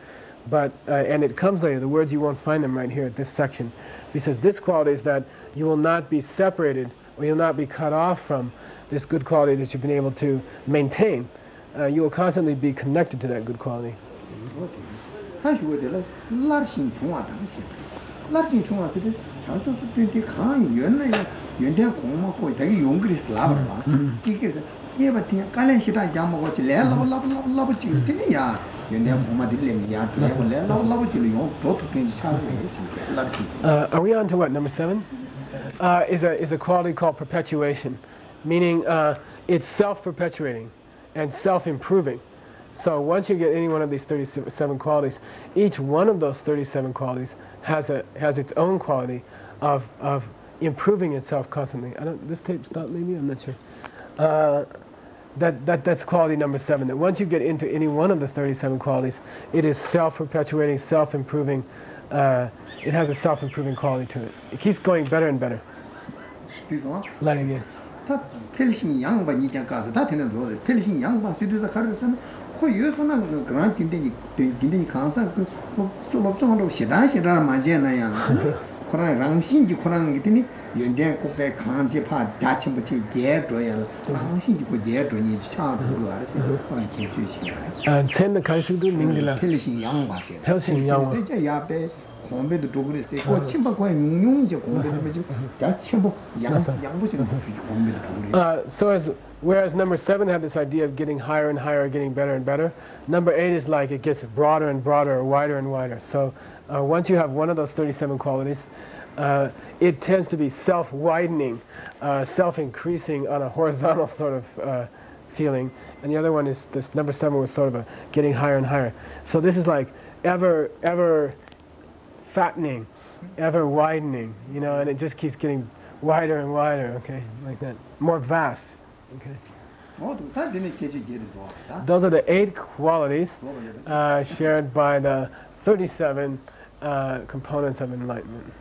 but and it comes later. The words, you won't find them right here at this section. He says this quality is that you will not be separated, or you'll not be cut off from this good quality that you've been able to maintain. You will constantly be connected to that good quality. Are we on to what, number 7? Is a quality called perpetuation, meaning it's self-perpetuating and self-improving. So once you get any one of these 37 qualities, each one of those 37 qualities has its own quality of improving itself constantly. This tape stopped maybe? I'm not sure. That's quality number 7. That once you get into any one of the 37 qualities, it is self-perpetuating, self-improving. It has a self-improving quality to it. It keeps going better and better. Let it in. Whereas number 7 had this idea of getting higher and higher, getting better and better, number 8 is like it gets broader and broader, wider and wider. So once you have one of those 37 qualities, it tends to be self-widening, self-increasing on a horizontal sort of feeling, and the other one is this number 7 was sort of a getting higher and higher. So this is like ever fattening, ever widening, you know, and it just keeps getting wider and wider, okay, like that, more vast, okay. Those are the 8 qualities shared by the 37 components of enlightenment.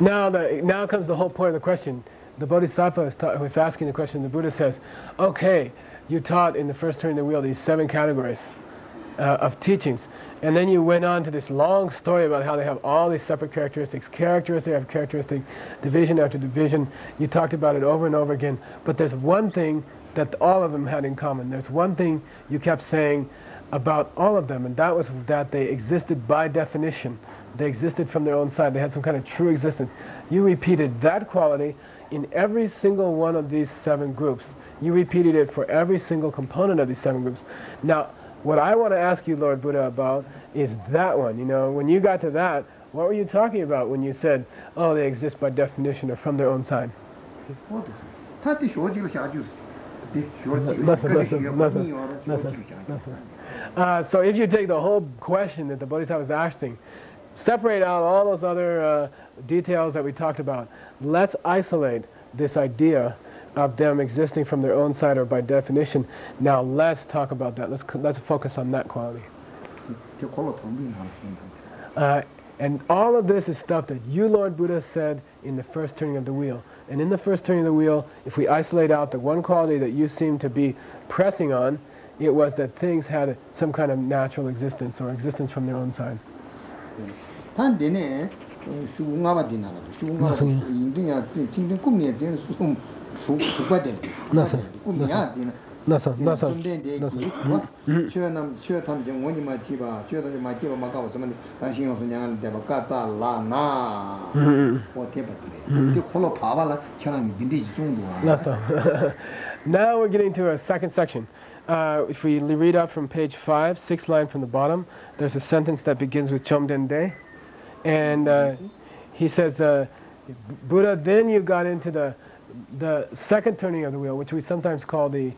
Now comes the whole point of the question. the Bodhisattva who's asking the question, the Buddha says, okay, you taught in the first turning of the wheel these 7 categories of teachings, and then you went on to this long story about how they have all these separate characteristics, they have characteristic, division after division. You talked about it over and over again, but there's one thing that all of them had in common. There's one thing you kept saying about all of them, and that was that they existed by definition. They existed from their own side. They had some kind of true existence. You repeated that quality in every single one of these 7 groups. You repeated it for every single component of these 7 groups. Now, what I want to ask you, Lord Buddha, about is that one. You know, when you got to that, what were you talking about when you said, oh, they exist by definition or from their own side? So if you take the whole question that the Bodhisattva was asking, separate out all those other details that we talked about, let's isolate this idea of them existing from their own side or by definition. Now let's talk about that. Let's focus on that quality. And all of this is stuff that you, Lord Buddha, said in the first turning of the wheel. And in the first turning of the wheel, if we isolate out the one quality that you seem to be pressing on, it was that things had some kind of natural existence or existence from their own side. Now we're getting to a second section. If we read out from page 5, 6th line from the bottom, there's a sentence that begins with Chomden De. And he says, Buddha, then you got into the second turning of the wheel, which we sometimes call the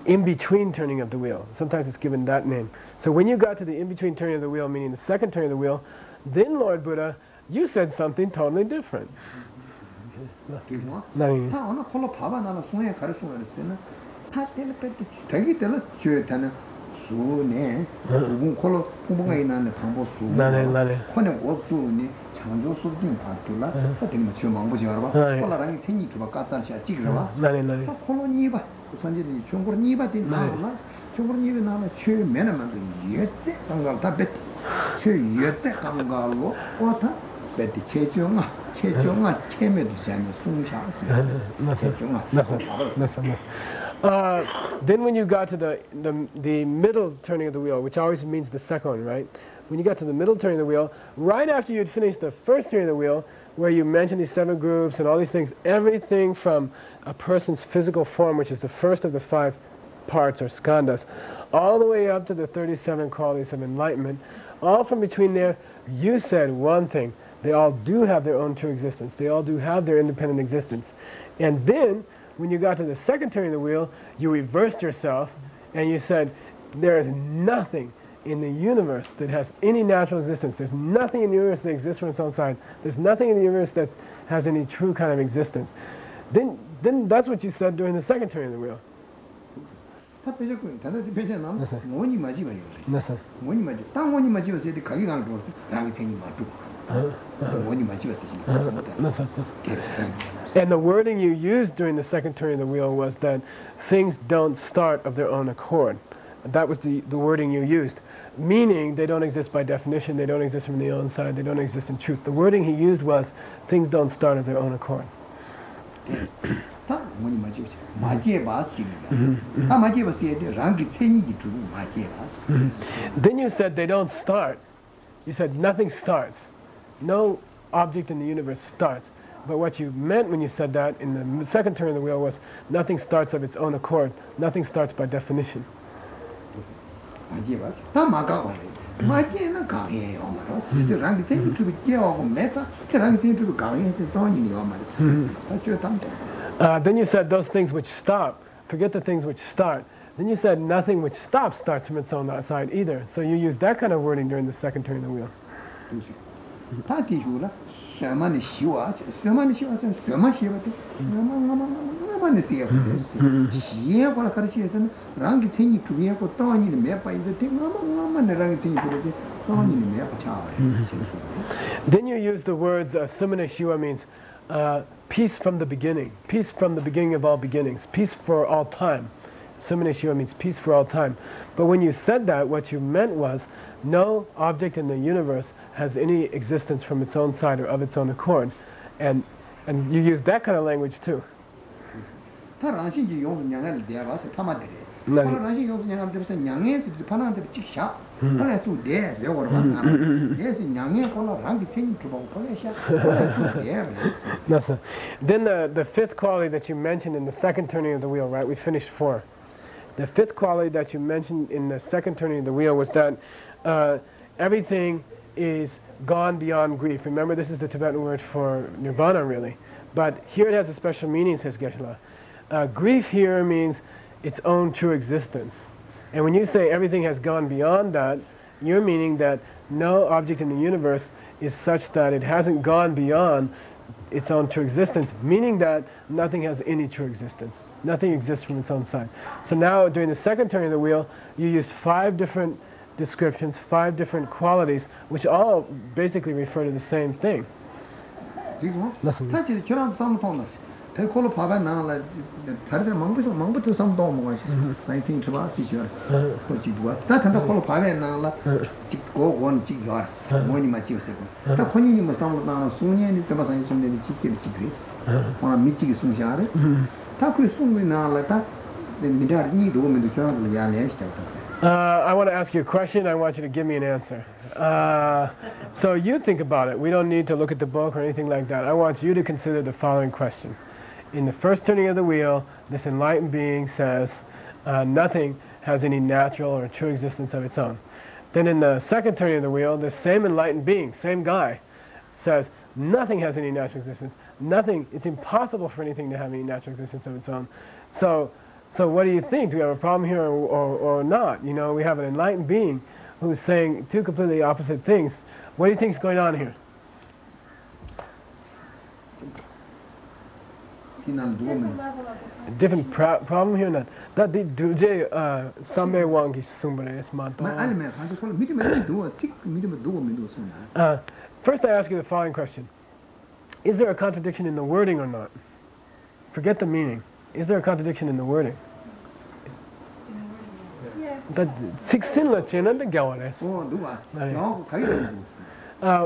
in-between turning of the wheel. Sometimes it's given that name. So when you got to the in-between turning of the wheel, meaning the second turning of the wheel, then, Lord Buddha, you said something totally different. Then when you got to the middle turning of the wheel, which always means the second one, right? When you got to the middle turning of the wheel, right after you'd finished the first turning of the wheel, where you mentioned these 7 groups and all these things, everything from a person's physical form, which is the first of the 5 parts or skandhas, all the way up to the 37 qualities of enlightenment, all from between there, you said one thing. They all do have their own true existence. They all do have their independent existence. And then, when you got to the second turning of the wheel, you reversed yourself and you said, there is nothing in the universe that has any natural existence. There's nothing in the universe that exists from its own side. There's nothing in the universe that has any true kind of existence. Then that's what you said during the second turning of the wheel. And the wording you used during the second turning of the wheel was that things don't start of their own accord. That was the wording you used. Meaning they don't exist by definition, they don't exist from their own side, they don't exist in truth. The wording he used was things don't start of their own accord. Then you said they don't start. You said nothing starts. No object in the universe starts. But what you meant when you said that in the second turn of the wheel was nothing starts of its own accord. Nothing starts by definition. Then you said those things which stop. Forget the things which start. Then you said nothing which stops starts from its own side either. So you used that kind of wording during the second turn of the wheel. Then you use the words sumane shiwa means peace from the beginning of all beginnings, peace for all time. Sumane shiwa means peace for all time. But when you said that, what you meant was no object in the universe has any existence from its own side or of its own accord. And you use that kind of language too. Then the fifth quality that you mentioned in the second turning of the wheel, right? We finished 4. The fifth quality that you mentioned in the second turning of the wheel was that everything is gone beyond grief. Remember, this is the Tibetan word for nirvana, really. But here it has a special meaning, says Geshe. Grief here means its own true existence. And when you say everything has gone beyond that, you're meaning that no object in the universe is such that it hasn't gone beyond its own true existence, meaning that nothing has any true existence. Nothing exists from its own side. So now, during the second turning of the wheel, you used 5 different descriptions, 5 different qualities, which all basically refer to the same thing. Listen. I want to ask you a question. I want you to give me an answer. So you think about it. We don't need to look at the book or anything like that. I want you to consider the following question. In the first turning of the wheel, this enlightened being says nothing has any natural or true existence of its own. Then in the second turning of the wheel, the same enlightened being, same guy, says nothing has any natural existence. Nothing, it's impossible for anything to have any natural existence of its own. So what do you think? Do we have a problem here or not? You know, we have an enlightened being who's saying 2 completely opposite things. What do you think is going on here? Different problem here? Not that the duje sambe wangi sumbare is mato. First, I ask you the following question: is there a contradiction in the wording or not? Forget the meaning. Is there a contradiction in the wording? That siksinla chena the gawales.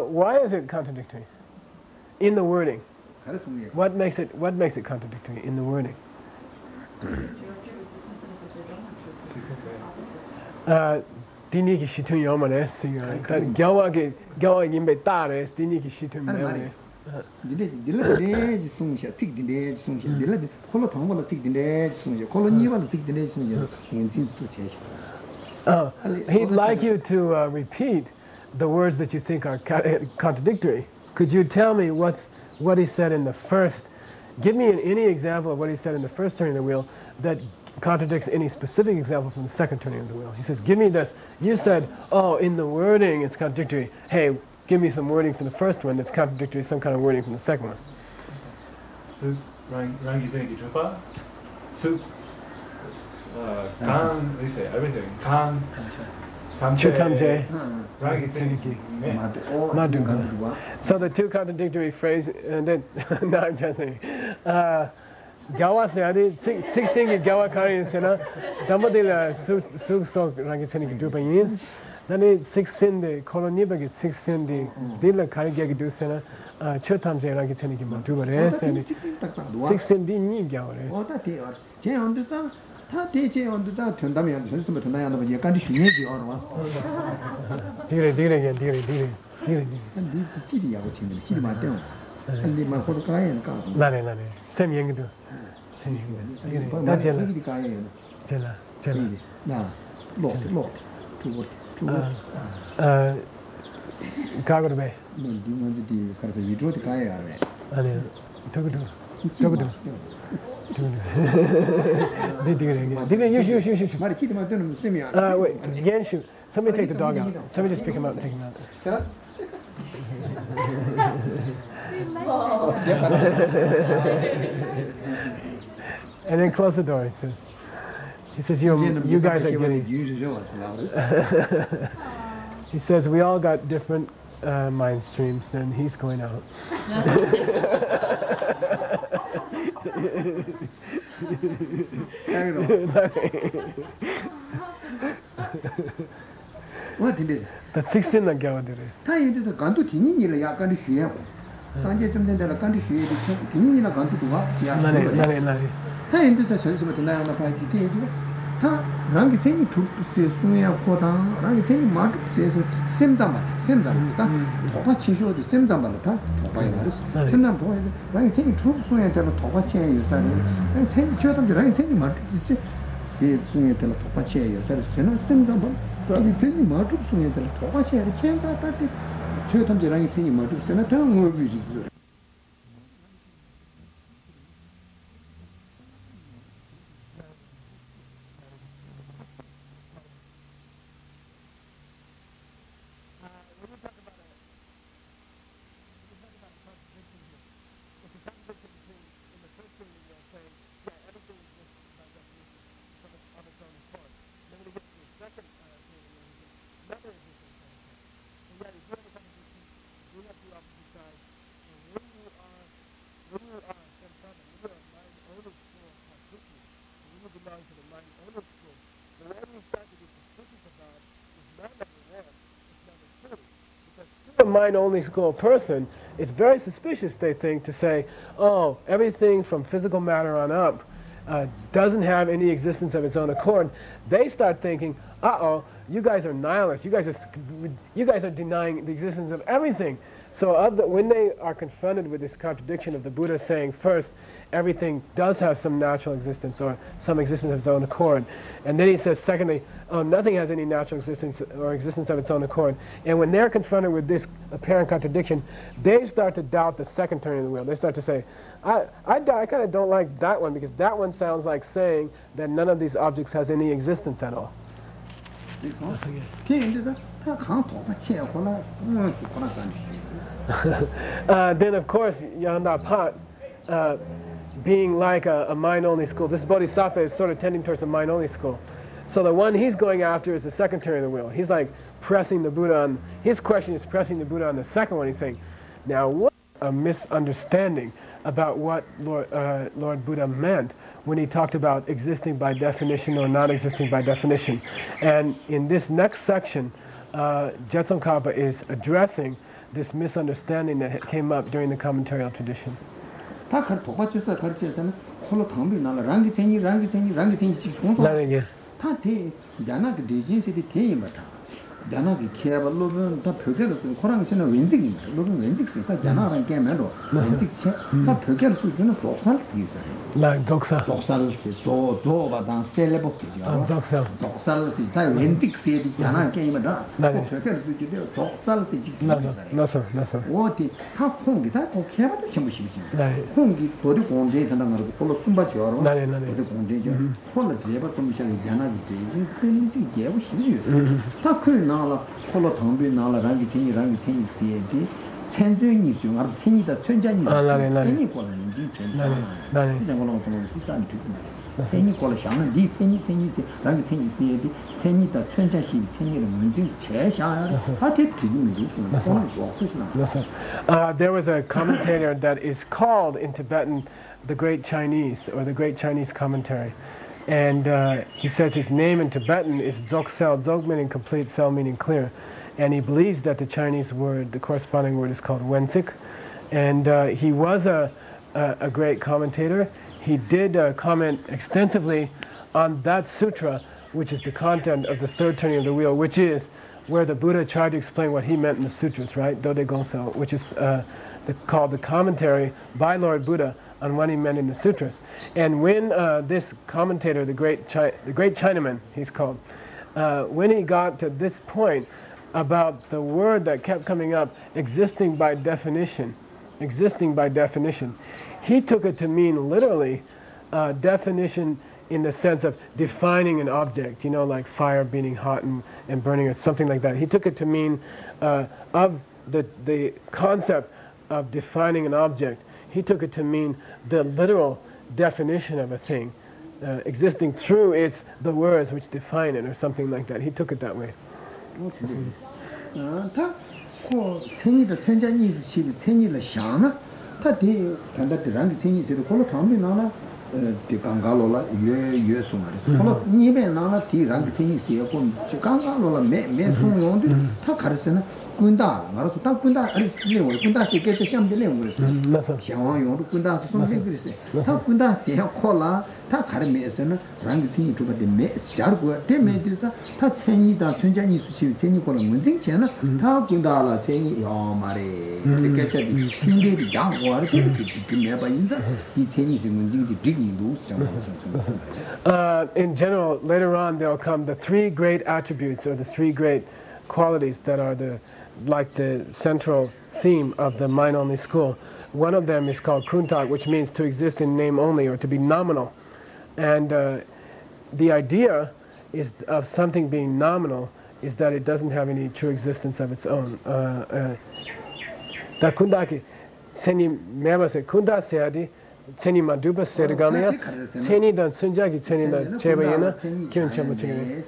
Why is it contradictory in the wording? What makes it contradictory in the wording? Diniki shitun yomane singa. That gawa yimbe tare diniki shitun yomane. He'd like you to repeat the words that you think are contradictory. Could you tell me what he said in the first? Give me any example of what he said in the first turning of the wheel that contradicts any specific example from the second turning of the wheel. He says, give me this. You said, oh, in the wording it's contradictory. Hey, give me some wording from the first one that's contradictory, some kind of wording from the second one. So, rangi zengi chupa. So, kan, they say everything. Kan, Chutamje. rangi zengi Madu. So the 2 contradictory phrases, and then, no, I'm just saying. Gawas ne adi 16 gawa kari sena damadila su so rangi zengi dupa yins. Then 16 the colony baget 16 the dilla kari gagi do sena chutamje rangi zengi madu res and 16 di ni gawa res. Oh, that is. Je on the ta je on the ta tundami and system to na ya kan di shunye ji or wa. Dire. And this chidi ya go chimi chidi ma den. And the ma ko ka yan ka. Lane. Sem yeng do. Da jela. Jela. Na. Lot. To Gago be. No, di man di ka sa yidro ti ka ya re. Ale. Togudu. You. Mari kiti ma den muslim ya. Wait, again shoot. Somebody take the dog out. Somebody just pick him up and take him out. And then close the door, he says you guys are getting... He says we all got different mind streams, and he's going out. What did it? That's 16 na gyawa dire. Time is a gantu tinila yakan shue. Sanje chumden de la gantu shue de tinila gantu duwa sia. Nani. Time is a sense of the na pa ti ti. Ta rangi teni tu se suya ko dang rangi teni ma tu se semdam ta thoba chisho de semdam ta thoba yaris. Semdam thoba rangi teni tu suya de la thoba che yo sa. Rangi teni chodam de rangi teni ma tu se suya de la thoba che yo sa. Semdam rangi teni ma tu suya de la thoba che yo chen ta ta chodam de rangi teni ma tu se na ta ngo bi ji. Mind-only school person, it's very suspicious, they think, to say, oh, everything from physical matter on up doesn't have any existence of its own accord. They start thinking, uh-oh, you guys are nihilists. You guys are denying the existence of everything. So when they are confronted with this contradiction of the Buddha saying, first, everything does have some natural existence or some existence of its own accord. And then he says, secondly, oh, nothing has any natural existence or existence of its own accord. And when they're confronted with this apparent contradiction, they start to doubt the second turning of the wheel. They start to say, I kind of don't like that one, because that one sounds like saying that none of these objects has any existence at all. Then, of course, Yanda Pat, being like a mind-only school, this bodhisattva is sort of tending towards a mind-only school. So the one he's going after is the second turning of the wheel. He's like pressing the Buddha on, his question is pressing the Buddha on the second one. He's saying, now what a misunderstanding about what Lord Buddha meant when he talked about existing by definition or not existing by definition. And in this next section, Jetson Kappa is addressing this misunderstanding that came up during the commentarial tradition. Janaki Kiava Logan, Tapukel, Korangan Winzig, Logan Winzig, Janara Gamero, Winzig, Tapukel, Doxal, like Doxa, Doxal, Dova, and Celebos, Doxal, Winzig, Jana Gamera, Tapukel, Doxal, no, sir. What is half Hongi, that of Kiava Hongi, Podi Ponde, and Colosumba, the Ponde, Quality, but Jana, Taku. Nala, Polo Tombi, Nala, Rangi, CAD, Chenzi, Arseni, the Chenjan, any quality, any quality, deep anything, Rangi, CAD, Tenny, the Chenjashi, Tenny, the Cheshire, I take to you. There was a commentator that is called in Tibetan the Great Chinese, or the Great Chinese Commentary. And he says his name in Tibetan is Dzogtsel, Dzog meaning complete, Sel meaning clear. And he believes that the Chinese word, the corresponding word, is called Wenzik. And he was a great commentator. He did comment extensively on that sutra, which is the content of the third turning of the wheel, which is where the Buddha tried to explain what he meant in the sutras, right? Dode Gonsel, which is called the commentary by Lord Buddha on what he meant in the sutras. And when this commentator, the great Chinaman, he's called, when he got to this point about the word that kept coming up, existing by definition, he took it to mean literally definition in the sense of defining an object, you know, like fire being hot and burning or something like that. He took it to mean of the concept of defining an object. He took it to mean the literal definition of a thing, existing through the words which define it, or something like that. He took it that way. 다 그 생이다 천장이 시 생이를 샹나 다디 간다데 랑 생이 세도 콜로 담비 나나 디 강가로라 예 송아레스 콜로 니베 나나 디랑 생이 세고 강가로라 메 송용데 다 가르스나 군다 말아서 딱 군다 아리스네 월 군다 세계체 샴들레 월스 샹왕용도 군다 송생 그랬어 다 군다 세야 콜라 다 가르메스는 랑 생이 주바데 메 샤르고 데메디사 다 생이다 천장이 수시 생이 콜로 문쟁체나 다 군다라 생이 요 말에 세계체 생들이 양 와르 그 메바 인다 이 생이 문쟁이 딩도 In general, later on there will come the three great attributes or the three great qualities that are like the central theme of the mind-only school. One of them is called kuntak, which means to exist in name only or to be nominal. And the idea is of something being nominal is that it doesn't have any true existence of its own. Da kundaki seni mebase kunda seadi seni maduba sergamia seni dan sunjagi seni na chebayena kyun chamuchige.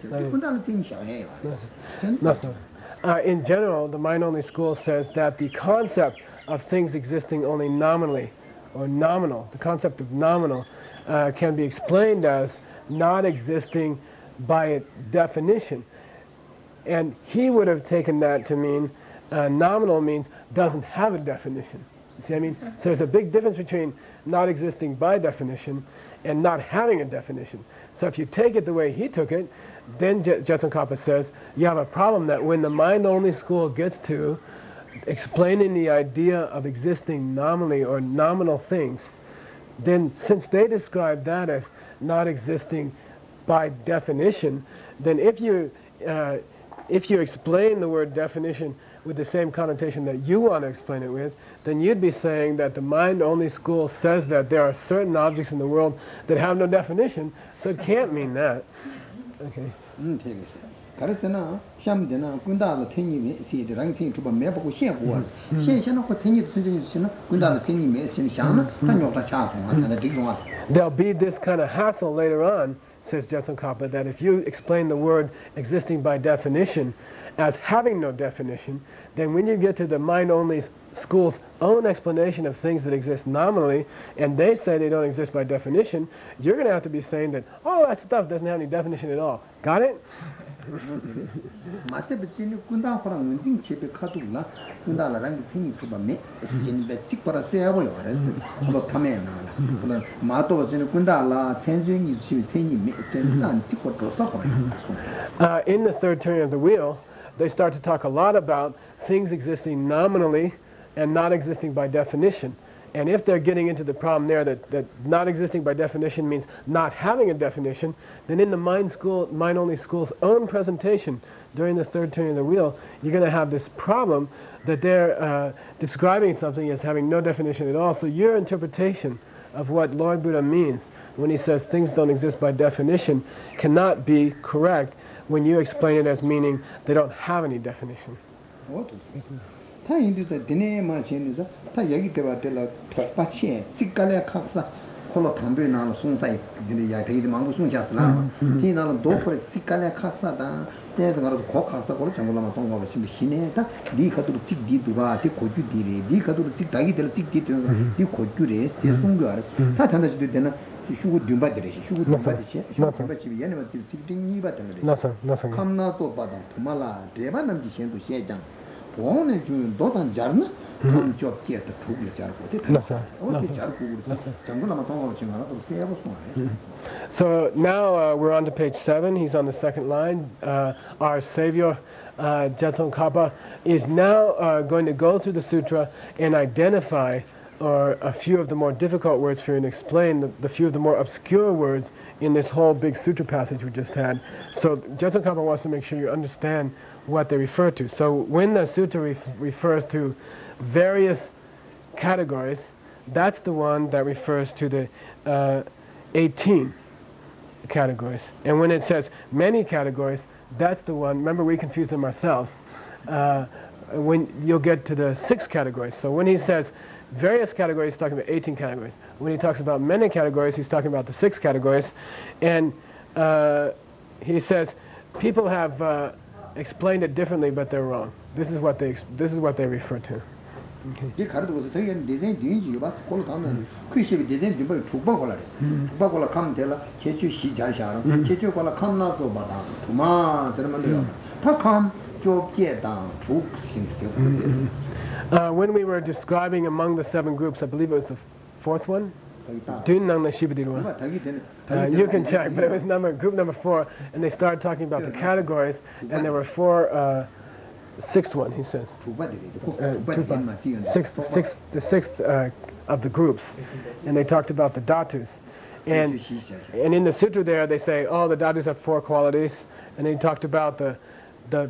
In general, the mind-only school says that the concept of things existing only nominally, or nominal, the concept of nominal, can be explained as not existing by definition. And he would have taken that to mean nominal means doesn't have a definition. You see what I mean? So there's a big difference between not existing by definition and not having a definition. So if you take it the way he took it, then Jetsun Kappa says you have a problem that when the mind-only school gets to explaining the idea of existing nominally or nominal things, then since they describe that as not existing by definition, then if you explain the word definition with the same connotation that you want to explain it with, then you'd be saying that the mind-only school says that there are certain objects in the world that have no definition, so it can't mean that. Okay. 가르스나 샴데나 군다의 생이 시대랑 생이 좀 매보고 시행고 시행시는 그 생이 선생님 씨는 군다의 생이 매신 샹나 한요가 차송한다 디종아. There'll be this kind of hassle later on, says Jetsun Kappa, that if you explain the word existing by definition as having no definition, then when you get to the mind-only school's own explanation of things that exist nominally, and they say they don't exist by definition, you're going to have to be saying that, oh, that stuff doesn't have any definition at all. Got it? 마세베치니 군다호랑 문딩 집에 카두나 군다라랑 생이 주바메 신베 찍거라 세야고요. 그래서 뭐 타메나. 그러나 마토버스는 군다라 천주인이 집 생이 센산 찍고 써고. In the third turning of the wheel, they start to talk a lot about things existing nominally and not existing by definition. And if they're getting into the problem there that not existing by definition means not having a definition, then in the mind-only school's own presentation during the third turning of the wheel, you're going to have this problem that they're describing something as having no definition at all. So your interpretation of what Lord Buddha means when he says things don't exist by definition cannot be correct when you explain it as meaning they don't have any definition. 다 인도서 드네마 쳔도서 다 여기 때와들라 톡바치 sikkal에 각사 콜로 담배 나는 송사이 드네 야 되게 망고 송샤스나 티나는 도프레 sikkal에 각사다 때서 가서 고 각사 고로 정글라마 송고가 심히 시네다 니 가도로 찍디두가 디 고주디리 니 가도로 찍다기 될 찍디 디 고주레 디 송고 알았어 다 단다시도 되나 슈고 dim바데레시 슈고 dim바데시 슈고 dim바치 얘네 맞지 찍딩이 받는 나사 감나도 받아 도말라 대반남지 신도 시장 오늘 주 도단 잘나 좀 접기에 또 두글 잘고 됐다. 어떻게 잘고 그랬어? 정글라마 통하고 지금 하나 또 세야고 송아래. So now we're on to page 7. He's on the second line. Our savior, Jetsun Kappa, is now going to go through the sutra and identify a few of the more difficult words for you and explain the few of the more obscure words in this whole big sutra passage we just had. So Jetsun Kappa wants to make sure you understand what they refer to. So when the sutra refers to various categories, that's the one that refers to the 18 categories. And when it says many categories, that's the one, remember we confuse them ourselves, when you'll get to the 6 categories. So when he says various categories, he's talking about 18 categories. When he talks about many categories, he's talking about the 6 categories. And he says people have explained it differently, but they're wrong. This is what they refer to. 이 가르도서 되게 디자인 뒤인지 봐. 콜 가면 크리시비 디자인 뒤에 축바 걸라. 축바 걸라 가면 되라. 개주 시잘 샤라. 개주 걸라 칸나도 받아. 도마 저러면 돼요. 다칸 좁게다 죽심세요. When we were describing among the 7 groups, I believe it was the 4th one. You can check, but it was group number 4, and they started talking about the categories, and there were 4. 6th one, he says. The sixth of the groups, and they talked about the dhatus, and in the sutra there they say, oh, the dhatus have 4 qualities, and then he talked about the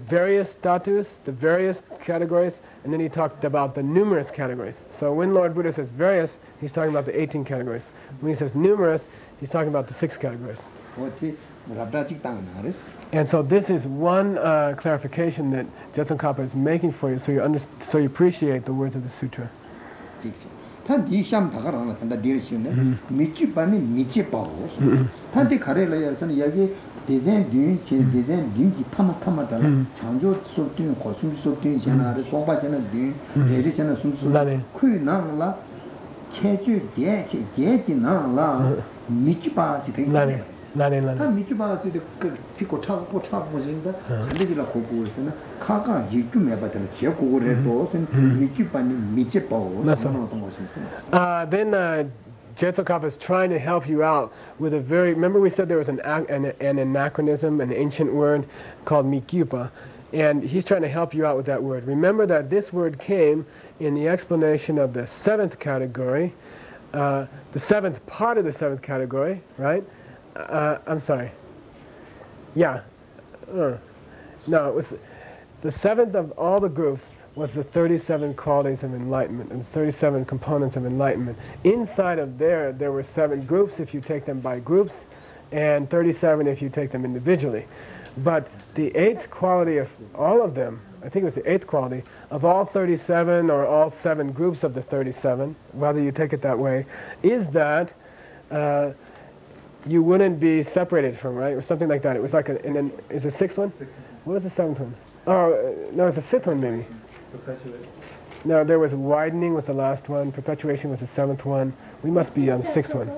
various dhatus, the various categories, and then he talked about the numerous categories. So when Lord Buddha says various, he's talking about the 18 categories. When he says numerous, he's talking about the 6 categories. And so this is one clarification that Jetsun Kappa is making for you, so you appreciate the words of the sutra. Then Jetsun Kappa is trying to help you out with a remember we said there was an anachronism, an ancient word called mikyupa, and he's trying to help you out with that word. Remember that this word came in the explanation of the 7th category, the 7th part of the 7th category, right? I'm sorry. Yeah. No, it was the 7th of all the groups was the 37 qualities of enlightenment and 37 components of enlightenment. Inside of there were 7 groups if you take them by groups, and 37 if you take them individually. But the 8th quality of all of them, I think it was the 8th quality, of all 37 or all 7 groups of the 37, whether you take it that way, is that you wouldn't be separated from, right? Or something like that. It was like is the 6th one? What was the 7th one? Oh, no, it was the 5th one maybe. Perpetuate. No, there was widening was the last one. Perpetuation was the 7th one. We must be on the 6th one.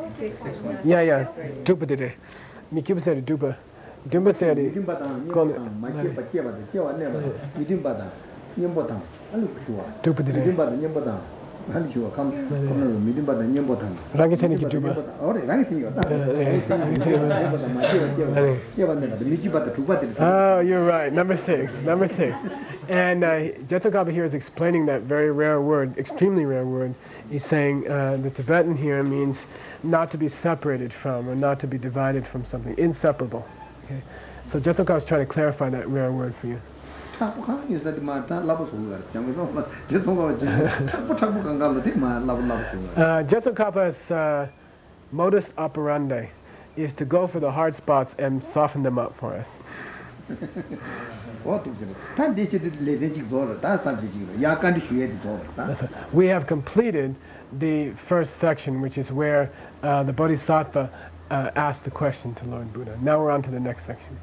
Yeah. Dupa did it. Mikyupa said dupa. Dupa said it. Dupa did it. Oh, you're right. Number 6. And Jetsun Kappa here is explaining that very rare word, extremely rare word. He's saying the Tibetan here means not to be separated from or not to be divided from something, inseparable. Okay? So Jetsun Kappa is trying to clarify that rare word for you. Jetsun Kappa's modus operandi is to go for the hard spots and soften them up for us. We have completed the first section, which is where the Bodhisattva asked the question to Lord Buddha. Now we're on to the next section.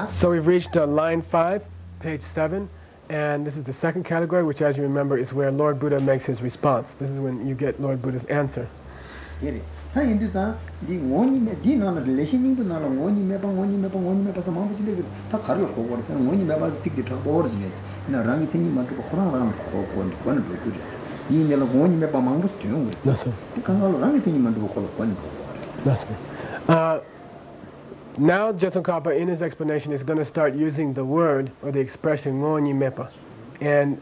So we've reached line 5, page 7, and this is the second category, which, as you remember, is where Lord Buddha makes his response. This is when you get Lord Buddha's answer. Now Jetsun Kappa, in his explanation, is going to start using the word or the expression ngonyi mepa. And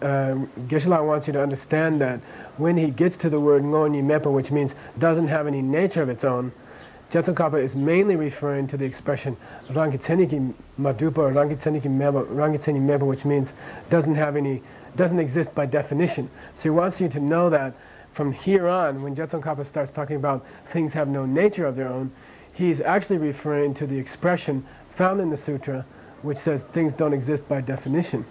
Geshe-la wants you to understand that when he gets to the word ngonyi mepa, which means doesn't have any nature of its own, Jetsun Kappa is mainly referring to the expression rangitseniki madupa or rangitseniki mepa, which means doesn't exist by definition. So he wants you to know that from here on, when Jetsun Kappa starts talking about things have no nature of their own, he's actually referring to the expression found in the sutra, which says things don't exist by definition.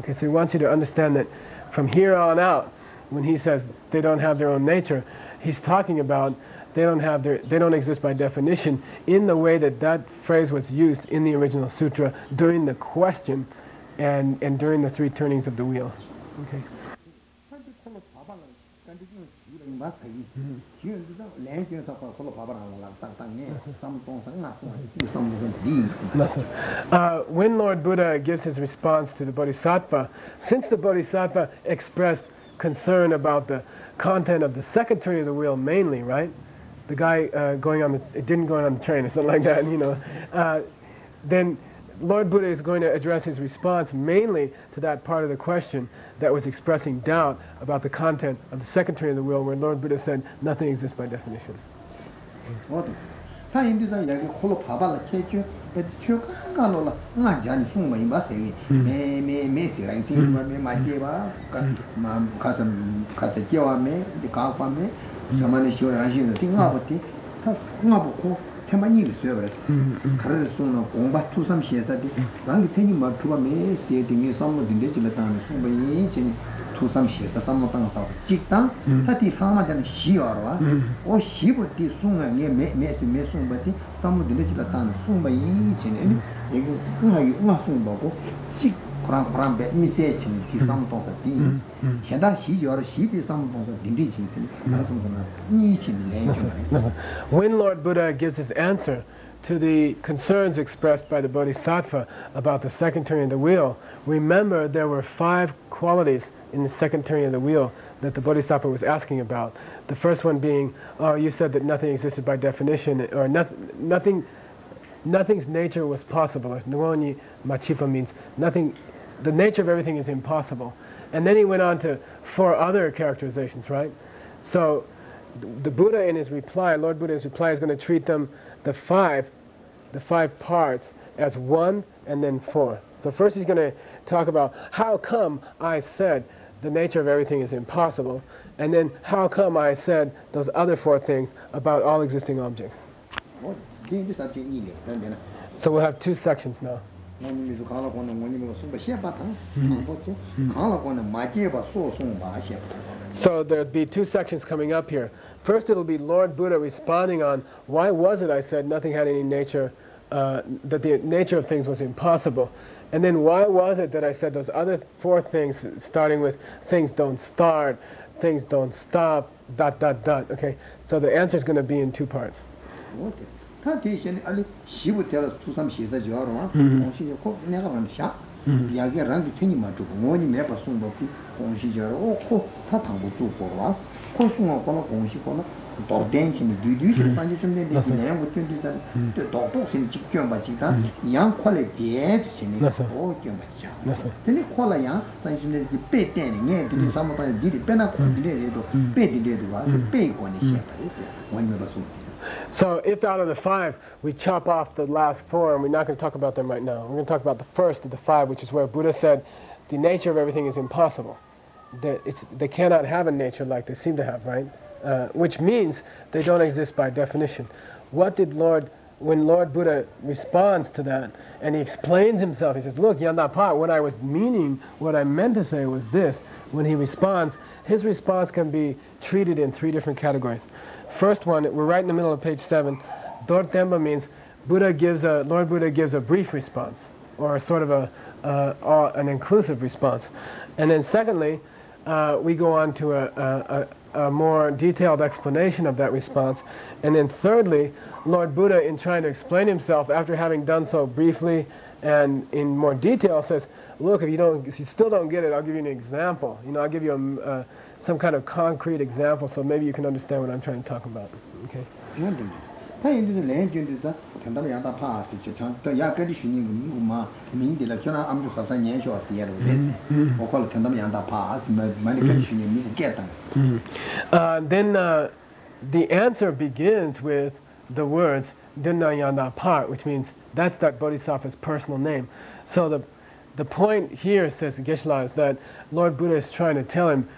Okay, so he wants you to understand that from here on out, when he says they don't have their own nature, he's talking about they don't exist by definition in the way that that phrase was used in the original sutra during the question and during the 3 turnings of the wheel. Okay. When Lord Buddha gives his response to the Bodhisattva, since the Bodhisattva expressed concern about the content of the second turning of the wheel mainly, right? The guy didn't go on the train or something like that, you know. Then Lord Buddha is going to address his response mainly to that part of the question that was expressing doubt about the content of the second turning of the wheel, where Lord Buddha said nothing exists by definition. 태만이를 쓰여버렸어. 가르를 쏘는 공바 투삼 시에서디 랑이 ten이 맞추바 매 세팅이 삼모딘데 지라다는 송바이 진 투삼 시에서 삼모당서 직당 타티 상마다는 시어와 오 시부티 송하게 매매스 매송바티 삼모딘데 지라다는 송바이 진 이거 응하기 응하송바고 식 프랑프랑베 미세신 기상동서 디 현다 시저로 시비 상동서 딘디진신 나서는 니신 When Lord Buddha gives his answer to the concerns expressed by the Bodhisattva about the second turning of the wheel, remember there were 5 qualities in the second turning of the wheel that the Bodhisattva was asking about. The first one being, oh, you said that nothing existed by definition, or nothing's nature was possible. Nuoni machipa means nothing. The nature of everything is impossible. And then he went on to 4 other characterizations, right? So the Buddha in his reply, Lord Buddha in his reply, is going to treat them, the five parts, as 1 and then 4. So first he's going to talk about how come I said the nature of everything is impossible, and then how come I said those other 4 things about all existing objects. So we'll have 2 sections now. So there'll be 2 sections coming up here. First it'll be Lord Buddha responding on why was it I said nothing had any nature, that the nature of things was impossible. And then why was it that I said those other 4 things, starting with things don't start, things don't stop, ... Okay, so the answer is going to be in 2 parts. 타티션 알리 시부터 투삼 시에서 저러와 공시 꼭 내가 보면 샤 이야기 랑이 ten이 맞고 뭐니 매바 송복이 공시 저러 오코 타탕고 두고 와 코송어 거는 공시 거는 또 댄싱이 뒤뒤시 산지 좀 되는데 내가 못 된다 또 독독신 직견 받지다 양 퀄리티에 신이 오 견받자 근데 퀄라야 산신의 배때는 게 뒤 삼모다 뒤리 빼나 퀄리티에도 배디데도 와 배권이 시작했어 원래 봤어. So if out of the 5 we chop off the last 4, and we're not going to talk about them right now, we're going to talk about the first of the 5, which is where Buddha said the nature of everything is impossible. They cannot have a nature like they seem to have, right? Which means they don't exist by definition. When Lord Buddha responds to that, and he explains himself, he says, look, Yandapa, what I was meaning, what I meant to say was this. When he responds, his response can be treated in 3 different categories. First one, we're right in the middle of page 7. Dortemba means Lord Buddha gives a brief response, or a sort of an inclusive response. And then secondly, we go on to a more detailed explanation of that response. And then thirdly, Lord Buddha, in trying to explain himself, after having done so briefly and in more detail, says, look, if you still don't get it, I'll give you an example. I'll give you some kind of concrete example, so maybe you can understand what I'm trying to talk about. Okay. Then the answer begins with the words Dinna Yanda Pa, which means that's that Bodhisattva's personal name. So the point here, says Geshe, is that Lord Buddha is trying to tell him,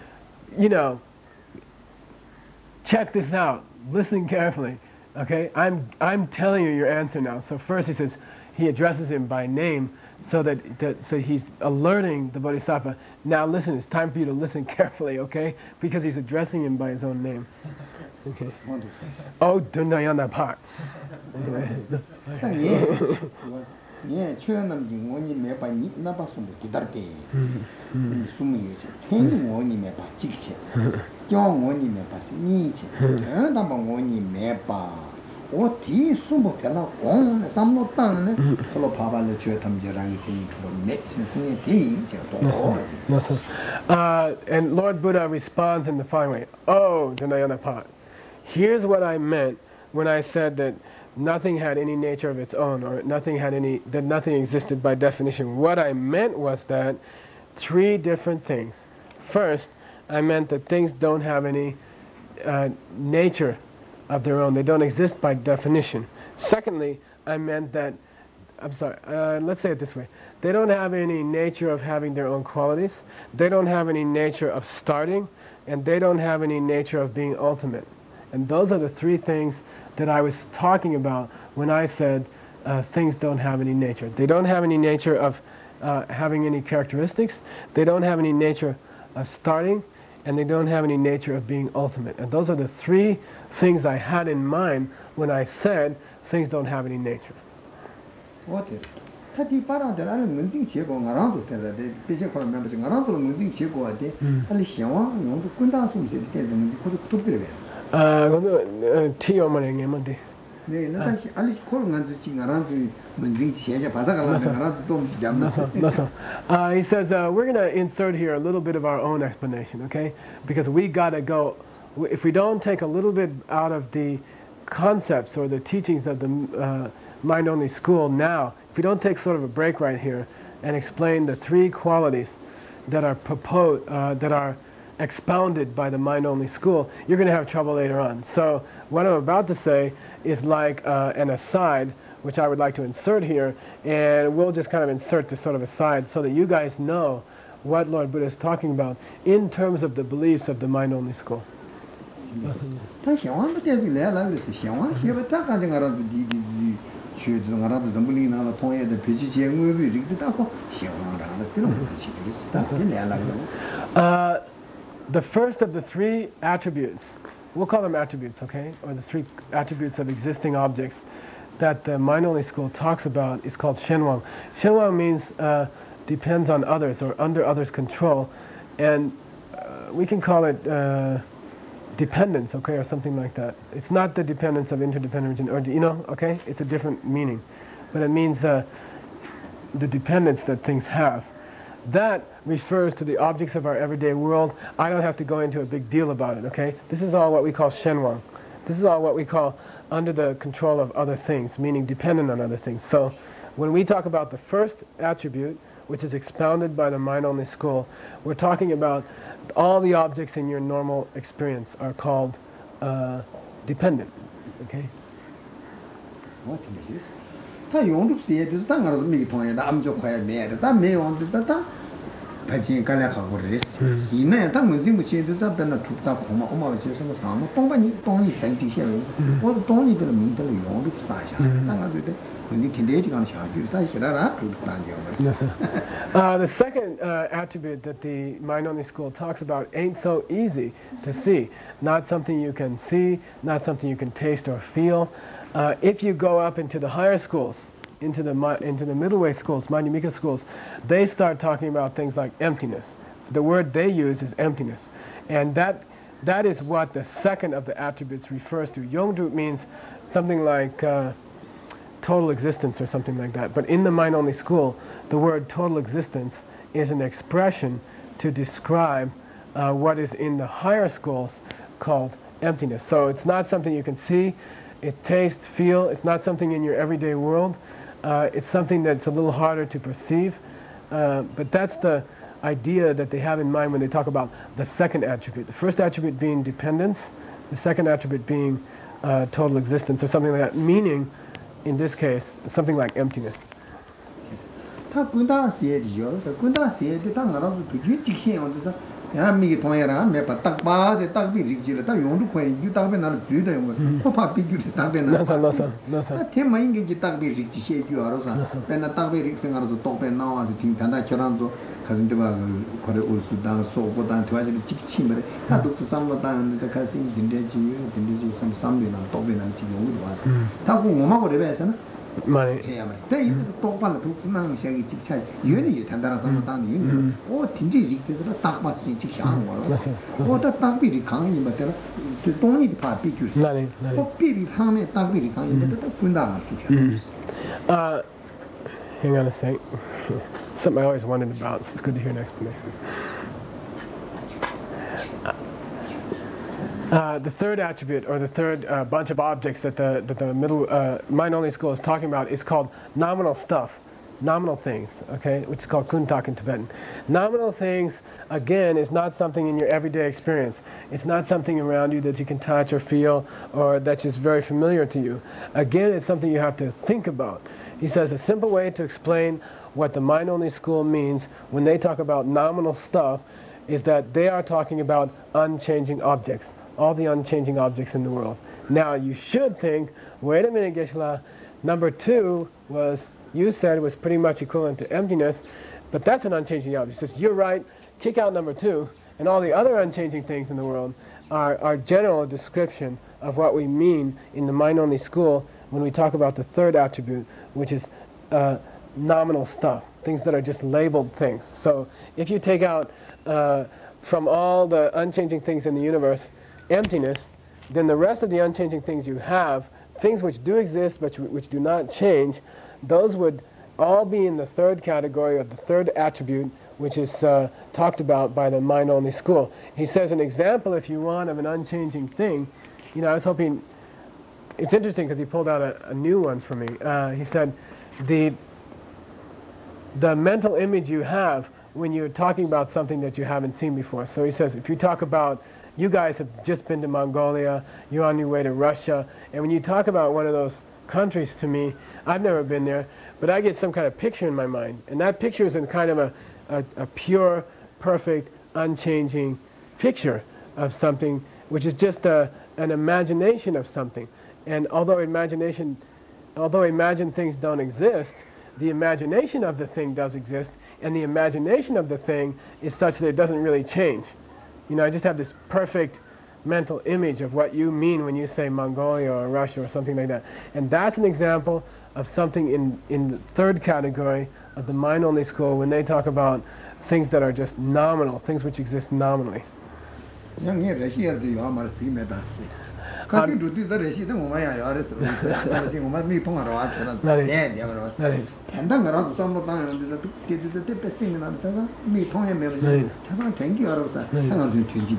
check this out, listen carefully, okay? I'm telling you your answer now. So first he says, he addresses him by name so so he's alerting the bodhisattva, now listen, it's time for you to listen carefully, okay? Because he's addressing him by his own name. Okay. Wonderful. Oh, Dunayana Park. 예, 최연남지 원이 매바 나바 숨을 기다르대. 숨이 체니 원이 매바 직체. 경 원이 매바 니체. 남바 원이 매바. 어디 숨을 대나 공 삼로 땅네. 그로 바발로 죄 탐제랑이 되니 그로 맥신 숨이 되죠. And Lord Buddha responds in the following way. Oh, Dunayana Park. Here's what I meant when I said that nothing had any nature of its own, or that nothing existed by definition. What I meant was that three different things. First, I meant that things don't have any nature of their own. They don't exist by definition. Secondly, I meant that, let's say it this way. They don't have any nature of having their own qualities. They don't have any nature of starting, and they don't have any nature of being ultimate. And those are the three things that I was talking about when I said things don't have any nature. They don't have any nature of having any characteristics, they don't have any nature of starting, and they don't have any nature of being ultimate. And those are the three things I had in mind when I said things don't have any nature. What is? 타디 파라데라는 문징 제거 나랑도 되는데 비제 그런 멤버들 나랑도 문징 제거한테 알리 시와 용도 군다 숨세 되는 거 그것도 필요해. 그거는 티어만에 뭔데? 네, 나는 알리 코를 만들지 나랑도 문징 제자 바다가 나랑도 좀 잠나서. He says we're going to insert here a little bit of our own explanation, okay? Because we got to go. If we don't take a little bit out of the concepts or the teachings of the mind-only school now, if we don't take sort of a break right here and explain the three qualities that are proposed, that are expounded by the mind-only school, you're going to have trouble later on. So what I'm about to say is like an aside, which I would like to insert here, and we'll just kind of insert this sort of aside so that you guys know what Lord Buddha is talking about in terms of the beliefs of the mind-only school. The first of the three attributes, we'll call them attributes, okay? Or the three attributes of existing objects that the mind-only school talks about is called shenwang. Shenwang means depends on others or under others' control, and we can call it dependence, okay, or something like that. It's not the dependence of interdependent region, or okay? It's a different meaning, but it means the dependence that things have. That refers to the objects of our everyday world. I don't have to go into a big deal about it, okay? This is all what we call shenwang. This is all what we call under the control of other things, meaning dependent on other things. So when we talk about the first attribute, which is expounded by the mind-only school, we're talking about all the objects in your normal experience are called dependent, okay? What is this? 다 용도 쓰야 돼서 다 알아서 미기 통해다 암조 kho야 매야 다 매원도 다 같이 갈라가고 그랬어. 이내 다 문진 붙이도 다 변나 죽다 고마 엄마 제서 뭐 사무 동반이 동이 생기셔. 뭐 동이 되는 민들 용도 다셔. 당아도 돼. 근데 kinde지 가는 샤주 다 싫어라. The second attribute that the mind-only school talks about ain't so easy to see. Not something you can see, not something you can taste or feel. If you go up into the higher schools, into the middle way schools, Madhyamika schools, they start talking about things like emptiness. The word they use is emptiness. And that is what the second of the attributes refers to. Yongdru means something like total existence or something like that. But in the mind-only school, the word total existence is an expression to describe what is in the higher schools called emptiness. So it's not something you can see, it taste, feel. It's not something in your everyday world. It's something that's a little harder to perceive. But that's the idea that they have in mind when they talk about the second attribute. The first attribute being dependence, the second attribute being total existence or something like that. Meaning, in this case, something like emptiness. 야미 통해라 매파 딱 봐서 딱 비리지를 딱 용도 거에 유 답에 나를 주다 용 코파 비규를 답에 나 나서 테마인 게 딱 비리지 시주 알아서 배나 딱 비리 생각으로 또 배 나와서 팀 단다 결혼도 가슴 대바 거래 올 수다 소보다 도와주는 직치면 다도 삼보다는 저 가슴 딘데지 삼삼이나 또 배나 지금 오고 와 타고 뭐마고 레베서는 많이 해야만 돼 이거 똑바로 독수나 시작이 직차 유연이 단단한 삼보다는 유연 오 딘지 이렇게 딱 맞지 직장 거로 오다 딱 비리 강이 맞더라 그 동이 파 비규 나네 비리 하면 딱 비리 강이 맞다 군다 맞죠 hang on a sec. Something I always wondered about, so it's good to hear an explanation. The third attribute, or the third bunch of objects that the middle mind-only school is talking about, is called nominal stuff, nominal things, okay, which is called kuntak in Tibetan. Nominal things, again, is not something in your everyday experience. It's not something around you that you can touch or feel, or that's just very familiar to you. Again, it's something you have to think about. He says a simple way to explain what the mind-only school means when they talk about nominal stuff is that they are talking about unchanging objects, all the unchanging objects in the world. Now you should think, wait a minute, Geshe, number 2 was, you said, was pretty much equivalent to emptiness, but that's an unchanging object. He says, you're right, kick out number 2, and all the other unchanging things in the world are general description of what we mean in the mind-only school when we talk about the third attribute, which is nominal stuff, things that are just labeled things. So if you take out from all the unchanging things in the universe emptiness, then the rest of the unchanging things you have, things which do exist but which do not change, those would all be in the third category of the third attribute, which is talked about by the mind-only school. He says an example, if you want, of an unchanging thing. You know, I was hoping, it's interesting because he pulled out a new one for me. He said, the mental image you have when you're talking about something that you haven't seen before. So he says, if you talk about, you guys have just been to Mongolia, you're on your way to Russia, and when you talk about one of those countries to me, I've never been there, but I get some kind of picture in my mind. And that picture is in kind of a pure, perfect, unchanging picture of something, which is just an imagination of something. And although imagined things don't exist, the imagination of the thing does exist, and the imagination of the thing is such that it doesn't really change. You know, I just have this perfect mental image of what you mean when you say Mongolia or Russia or something like that. And that's an example of something in the third category of the mind-only school when they talk about things that are just nominal, things which exist nominally. Kasi duty the resi the Mumaya Yaris, me Ponga was and then around some time there's a city the tip singing and me Ponga Mary. Thank you, Arosa. Hang on to 20.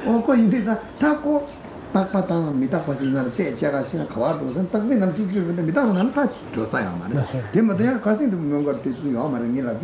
Oh, you did that taco. Pakpatan, Mitapas in the Jagasina Kawados, and Tamin and Future with the Mitan and Patch to Siam. They causing the Mungo to Yama and Nila.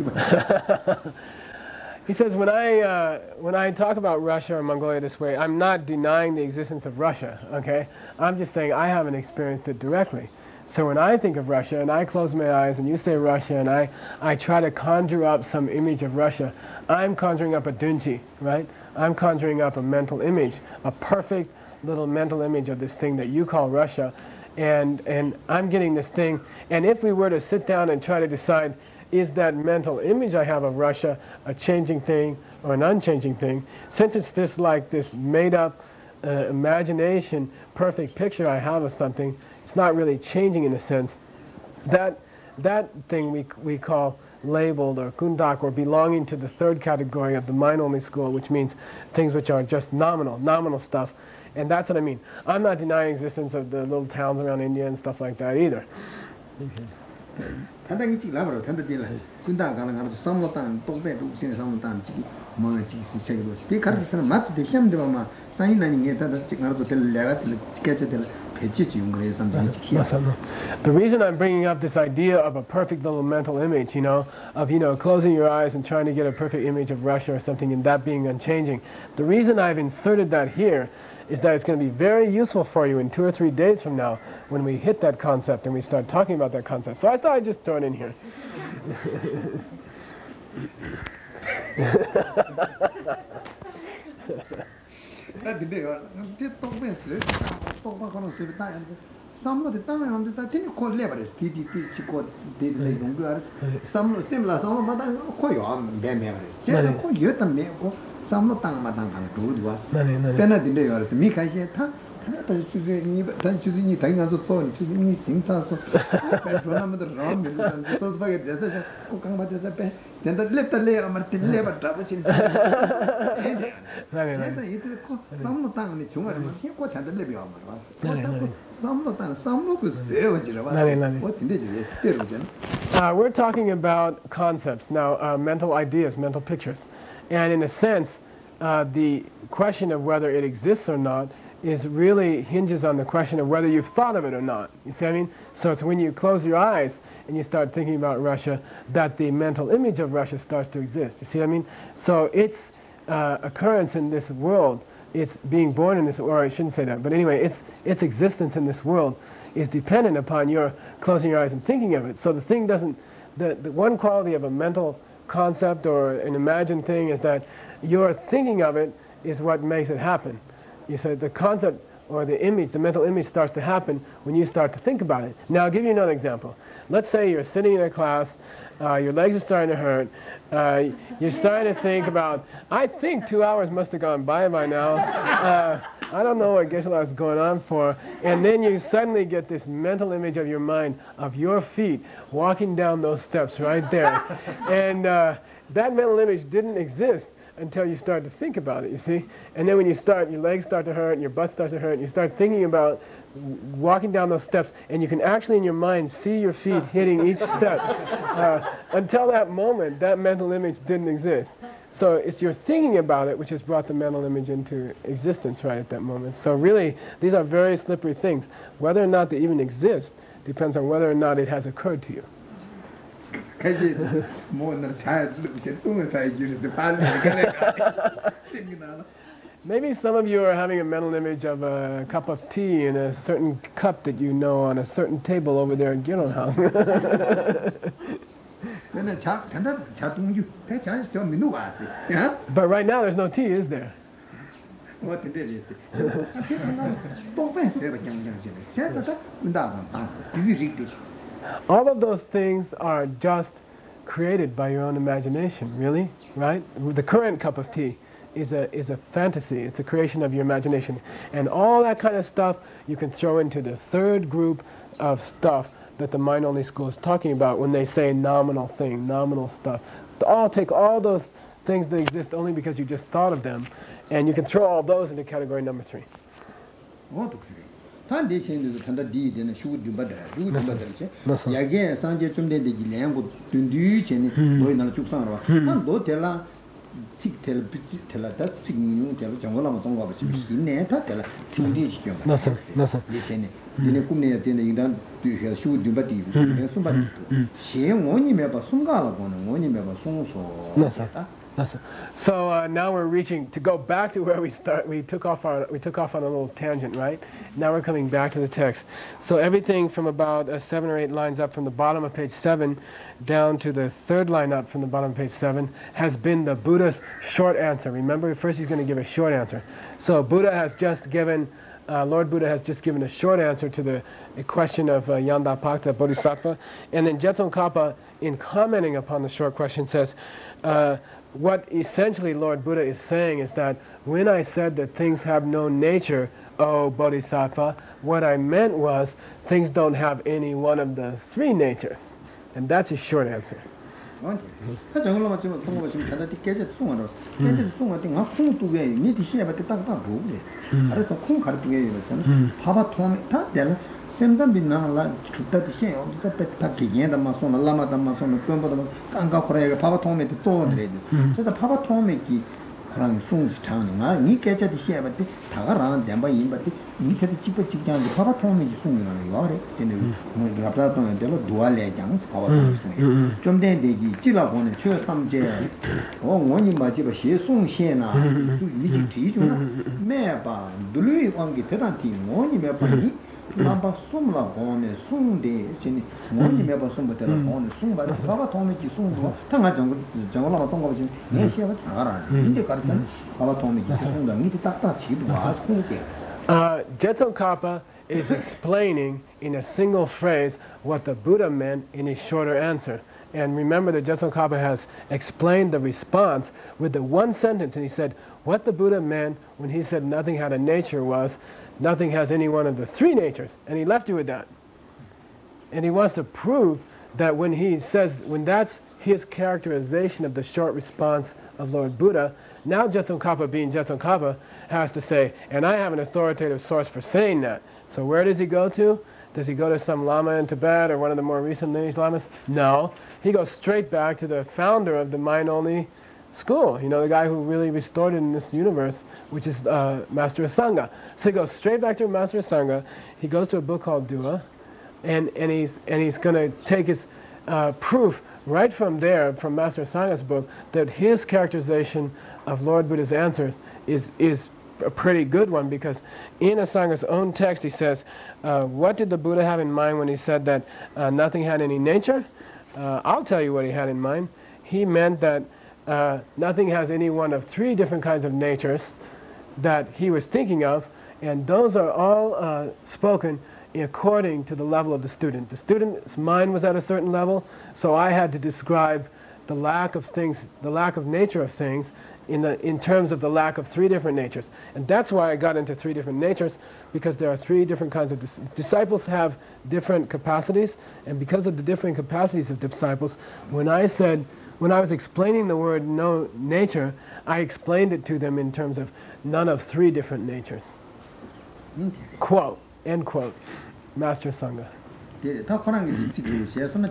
He says, when I talk about Russia or Mongolia this way, I'm not denying the existence of Russia, okay? I'm just saying I haven't experienced it directly. So when I think of Russia and I close my eyes and you say Russia and I try to conjure up some image of Russia, I'm conjuring up a dunchi, right? I'm conjuring up a mental image, a perfect little mental image of this thing that you call Russia, and I'm getting this thing, and if we were to sit down and try to decide, is that mental image I have of Russia a changing thing or an unchanging thing, since it's this like this made up imagination, perfect picture I have of something, it's not really changing in a sense, that thing we call labeled or kundak, or belonging to the third category of the mind-only school, which means things which are just nominal stuff. And that's what I mean. I'm not denying existence of the little towns around India and stuff like that either. The reason I'm bringing up this idea of a perfect little mental image, of closing your eyes and trying to get a perfect image of Russia or something and that being unchanging, the reason I've inserted that here is that it's going to be very useful for you in 2 or 3 days from now when we hit that concept and we start talking about that concept. So I thought I'd just throw it in here. That the day, did talk best, talk back on the time. Some of the time on the thing called leverage, she called did some similar, some of them quite on memory. You can make some of them, Madame, good was. Then at the day, or Mika, choosing you, taking us so and choosing me, things are so. Remember the wrong, and so forget the cooking, but there's a pen. Then the left layer of Martin Lever travels in some of time, the children, what had the Libya was. Some of them, some look what did we're talking about concepts now, mental ideas, mental pictures. And in a sense, the question of whether it exists or not is really hinges on the question of whether you've thought of it or not. You see what I mean? So it's when you close your eyes and you start thinking about Russia that the mental image of Russia starts to exist. You see what I mean? So its occurrence in this world, it's being born in this, or I shouldn't say that, but anyway, its existence in this world is dependent upon your closing your eyes and thinking of it. So the thing doesn't, the one quality of a mental concept or an imagined thing is that your thinking of it is what makes it happen. You said the concept or the image, the mental image starts to happen when you start to think about it. Now I'll give you another example. Let's say you're sitting in a class, your legs are starting to hurt, you're starting to think about, I think 2 hours must have gone by now, I don't know what Geshe is going on for, and then you suddenly get this mental image of your mind of your feet walking down those steps right there. And that mental image didn't exist until you start to think about it, you see? And then when you start, your legs start to hurt and your butt starts to hurt and you start thinking about walking down those steps and you can actually in your mind see your feet hitting each step. Until that moment, that mental image didn't exist. So it's your thinking about it which has brought the mental image into existence right at that moment. So really, these are very slippery things. Whether or not they even exist depends on whether or not it has occurred to you. Maybe some of you are having a mental image of a cup of tea in a certain cup that you know on a certain table over there in Gironhouse. But right now there's no tea, is there? What it is. All of those things are just created by your own imagination, really, right? The current cup of tea is a fantasy. It's a creation of your imagination. And all that kind of stuff you can throw into the third group of stuff that the mind-only school is talking about when they say nominal thing, nominal stuff. Take all those things that exist only because you just thought of them, and you can throw all those into category number 3. So now we're reaching to go back to where we start. We took off on a little tangent, right? Now we're coming back to the text. So everything from about 7 or 8 lines up from the bottom of page 7 down to the 3rd line up from the bottom of page 7 has been the Buddha's short answer. Remember, first he's going to give a short answer. So Buddha has just given, Lord Buddha has just given a short answer to the question of Yandapakta Bodhisattva, and then Jetson Kappa, in commenting upon the short question, says, what essentially Lord Buddha is saying is that when I said that things have no nature, O Bodhisattva, what I meant was things don't have any one of the 3 natures. And that's his short answer. Namba sumla gone, sungde, sini, money meba sumbatella gone, sumba, Baba Tomiki sumba, Tanga Jangola Tonga, Nesha, Tara, in the Carson, Baba Tomiki sumba, Mitata, Chid was Jetson Kappa is explaining in a single phrase what the Buddha meant in his shorter answer. And remember that Jetson Kappa has explained the response with the one sentence, and he said what the Buddha meant when he said nothing had a nature was nothing has any one of the three natures, and he left you with that. And he wants to prove that when he says, when that's his characterization of the short response of Lord Buddha, now Jetson Kappa, being Jetson Kappa, has to say, and I have an authoritative source for saying that. So where does he go to? Does he go to some Lama in Tibet or one of the more recent lineage Lamas? No. He goes straight back to the founder of the mind-only school, you know, the guy who really restored it in this universe, which is Master Asanga. So he goes straight back to Master Asanga. He goes to a book called Dua, and he's going to take his proof right from there, from Master Asanga's book, that his characterization of Lord Buddha's answers is a pretty good one, because in Asanga's own text he says, what did the Buddha have in mind when he said that nothing had any nature? I'll tell you what he had in mind. He meant that nothing has any one of three different kinds of natures that he was thinking of, and those are all spoken according to the level of the student. The student's mind was at a certain level, so I had to describe the lack of things, the lack of nature of things, in terms of the lack of three different natures. And that's why I got into three different natures, because there are three different kinds of disciples have different capacities, and because of the different capacities of disciples, when I was explaining the word no nature, I explained it to them in terms of none of three different natures. Quote, end quote, Master Sangha.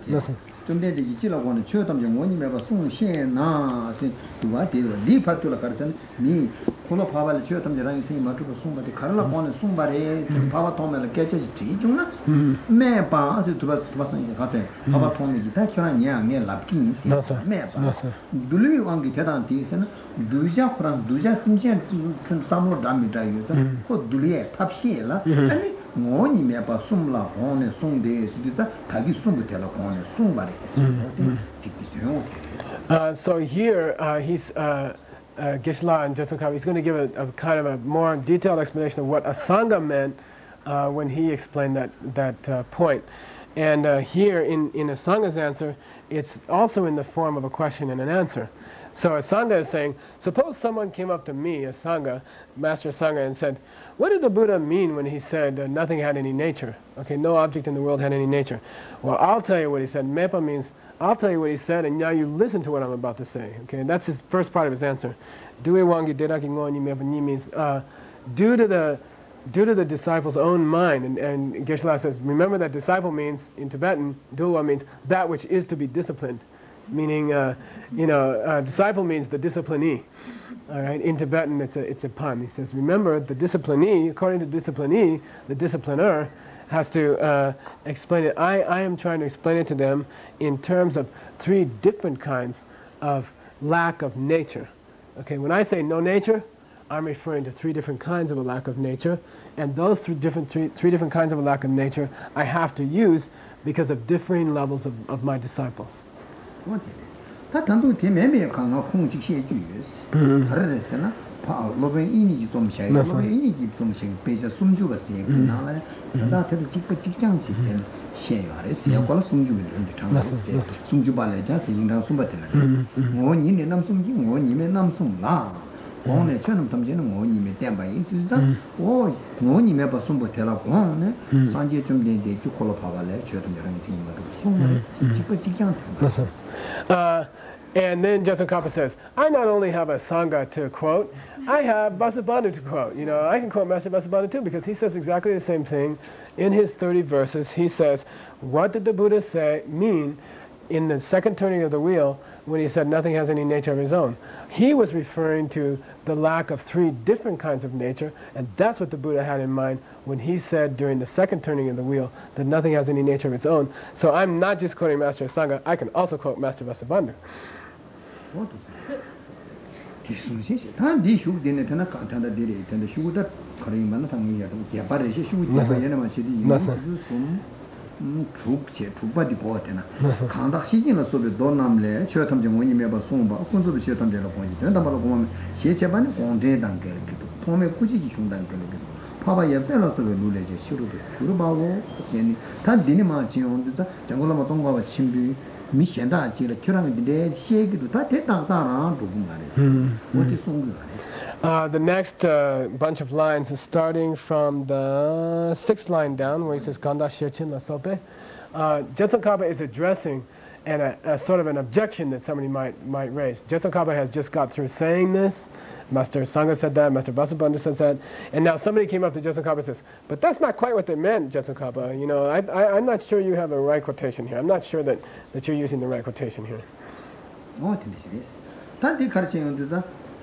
Listen. 좀 되게 이지라고는 최담정 원님에가 송시나 두가 되어 리파트라 가르선 미 코노 파발을 최담정랑이 생이 맞추고 송바데 가르라 보는 송바레 파바 통면을 깨져지 뒤중나 매바서 두바선 가세 파바 통면이 다 켜나냐 네 랍기 매바 둘리 관계 대단 뒤에서는 두자 프랑 두자 심지한 삼로 담이다 이거 그 둘리에 탑시라 아니 뭐님에 봐 숨라 오네 송데 시디자 다기 숨부터라 오네 송바레 So here he's Geshe and Jetson Kappa, he's going to give a kind of a more detailed explanation of what Asanga meant when he explained that point. And here in Asanga's answer, it's also in the form of a question and an answer. So Asanga is saying, suppose someone came up to me, Asanga, Master Asanga, and said, what did the Buddha mean when he said nothing had any nature? Okay, no object in the world had any nature. Well, I'll tell you what he said. Mepa means, I'll tell you what he said, and now you listen to what I'm about to say. Okay, and that's his first part of his answer. Due wangi deraki ngoni mepa ni means, due to the disciple's own mind, and Geshe says, remember that disciple means, in Tibetan, dulwa means that which is to be disciplined. Meaning, disciple means the disciplinee. All right, in Tibetan it's a pun. He says, remember, the disciplinee, according to disciplinee, the discipliner has to explain it. I am trying to explain it to them in terms of three different kinds of lack of nature. Okay, when I say no nature, I'm referring to three different kinds of a lack of nature, and those three different kinds of a lack of nature I have to use because of differing levels of my disciples. 다 단도 대매매 강화 공직시에 주요스 다르랬으나 파 로벤 이니지 좀 샤이 로벤 이니지 좀 샤이 베자 숨주버스에 나라 다 대도 직장 시스템 시에가레스 야콜 숨주면 된다 당스테 숨주발에 자세 인당 숨바텔라 뭐니네 남숨지 뭐니메 남숨라 오늘 처럼 담지는 뭐니메 땜바 있으자 오 뭐니메 봐 숨바텔라 고네 산지 좀 된데 콜로 파발에 저도 여러 가지 숨을 직장 and then Jetson Kappa says, I not only have a Sangha to quote, I have Vasubandhu to quote. You know, I can quote Master Vasubandhu too, because he says exactly the same thing. In his 30 verses, he says, what did the Buddha mean in the second turning of the wheel when he said nothing has any nature of his own? He was referring to the lack of three different kinds of nature, and that's what the Buddha had in mind when he said during the second turning of the wheel that nothing has any nature of its own. So I'm not just quoting Master Asanga, I can also quote Master Vasubandhu. 거리만 당이야. 개발이 쉬우지 얘네만 시디. 주바디 보았잖아. 강다 시진을 소비 도남래 최탐정 원님에 봐 송바 군수비 최탐정으로 보니 된다 말로 보면 시체반이 공대 단계를 통에 꾸지기 중단계를 파바 옆에서 소비 누레제 시루도 주르바고 얘니 다 디니마 지온다 장골로 동가와 침비 미션다 지를 결함인데 시기도 다 대당다라 부분 말이야. 어디 송그 The next bunch of lines is starting from the 6th line down, where he says "Kanda Shechin La Sope." Jetsun Kaba is addressing a sort of an objection that somebody might raise. Jetsun Kaba has just got through saying this. Master Sangha said that. Master Vasubandhu says that, and now somebody came up to Jetsun Kaba and says, "But that's not quite what they meant, Jetsun Kaba. You know, I'm not sure you have a right quotation here. I'm not sure that you're using the right quotation here."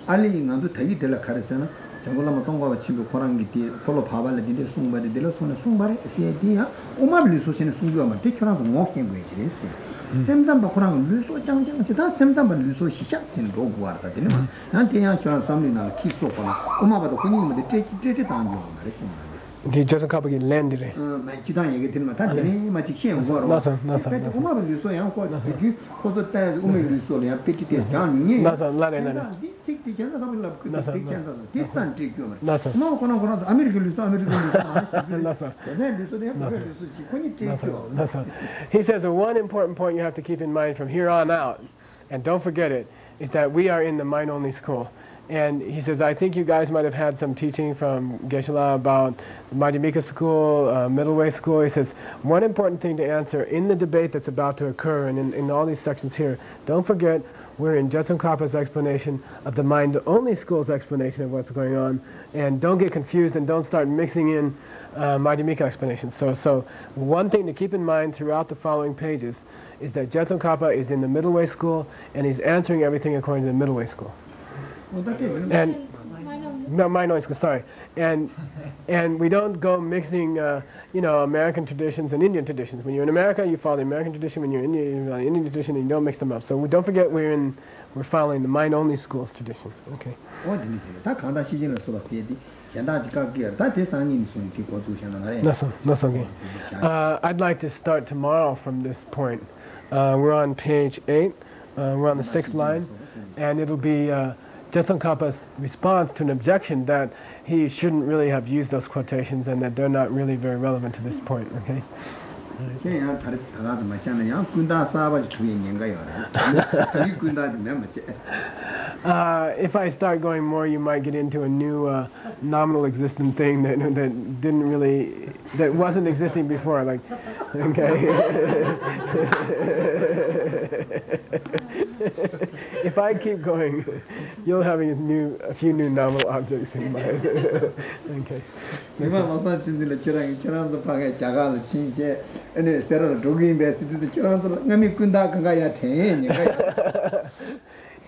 알리인가도 되게 될라 가르잖아. 정글라마 동가와 친구 고랑기띠 폴로 바발레디데 숭바리 데로 손에 숭바리 세디야 오마블리 소신의 숭교만 대켜나도 먹긴 거지 그랬어. 샘담바 고랑 루소 짱짱다 샘담바 루소 시작된 로고 알다 되네. 나한테 야 저런 삼리나 키소거나 오마바도 군님한테 떼떼 당겨 말했어. He doesn't copy it landed. 지단 얘기 들으면 다 되네. 마치 키엔 거로. 나서. 오마바 루소 양 거. 그 코도 때 오메 루소야 피티테 장니. 나서 라레. 틱틱 전화 잡을라 그 틱찬다. 틱산 틱교. 나서. 노코노 아메리카 루소 나서. 네 루소데 루소시 코니 틱교. 나서. He says one important point you have to keep in mind from here on out, and don't forget it, is that we are in the mind-only school. And he says, I think you guys might have had some teaching from Geshe-la about the Madhyamika school, middle way school. He says, one important thing to answer in the debate that's about to occur and in all these sections here, don't forget we're in Jetsun Kapa's explanation of the mind-only school's explanation of what's going on. And don't get confused and don't start mixing in Madhyamika explanations. So one thing to keep in mind throughout the following pages is that Jetsun Kapa is in the middle way school and he's answering everything according to the middle way school. And no, mind-only school, sorry. And we don't go mixing, American traditions and Indian traditions. When you're in America, you follow the American tradition. When you're in India, you follow the Indian tradition, and you don't mix them up. So don't forget we're following the mind-only school's tradition. Okay. I'd like to start tomorrow from this point. We're on page 8. We're on the 6th line, and it'll be Jetsun Kapa's response to an objection that he shouldn't really have used those quotations and that they're not really very relevant to this point. Okay. If I start going more, you might get into a new nominal existent thing that wasn't existing before. Like, okay. If I keep going, you'll have a few new nominal objects in mind. Okay.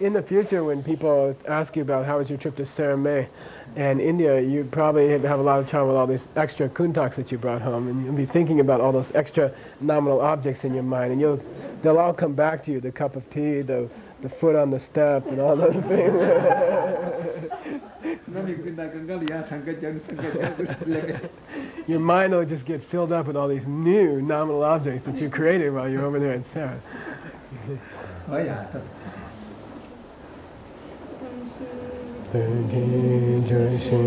In the future, when people ask you about how was your trip to Sera Mey and India, you probably have a lot of trouble with all these extra kuntaks that you brought home, and you'll be thinking about all those extra nominal objects in your mind, and they'll all come back to you: the cup of tea, the foot on the step, and all those things. Your mind will just get filled up with all these new nominal objects that you created while you're over there in Sera. Oh yeah. Geshe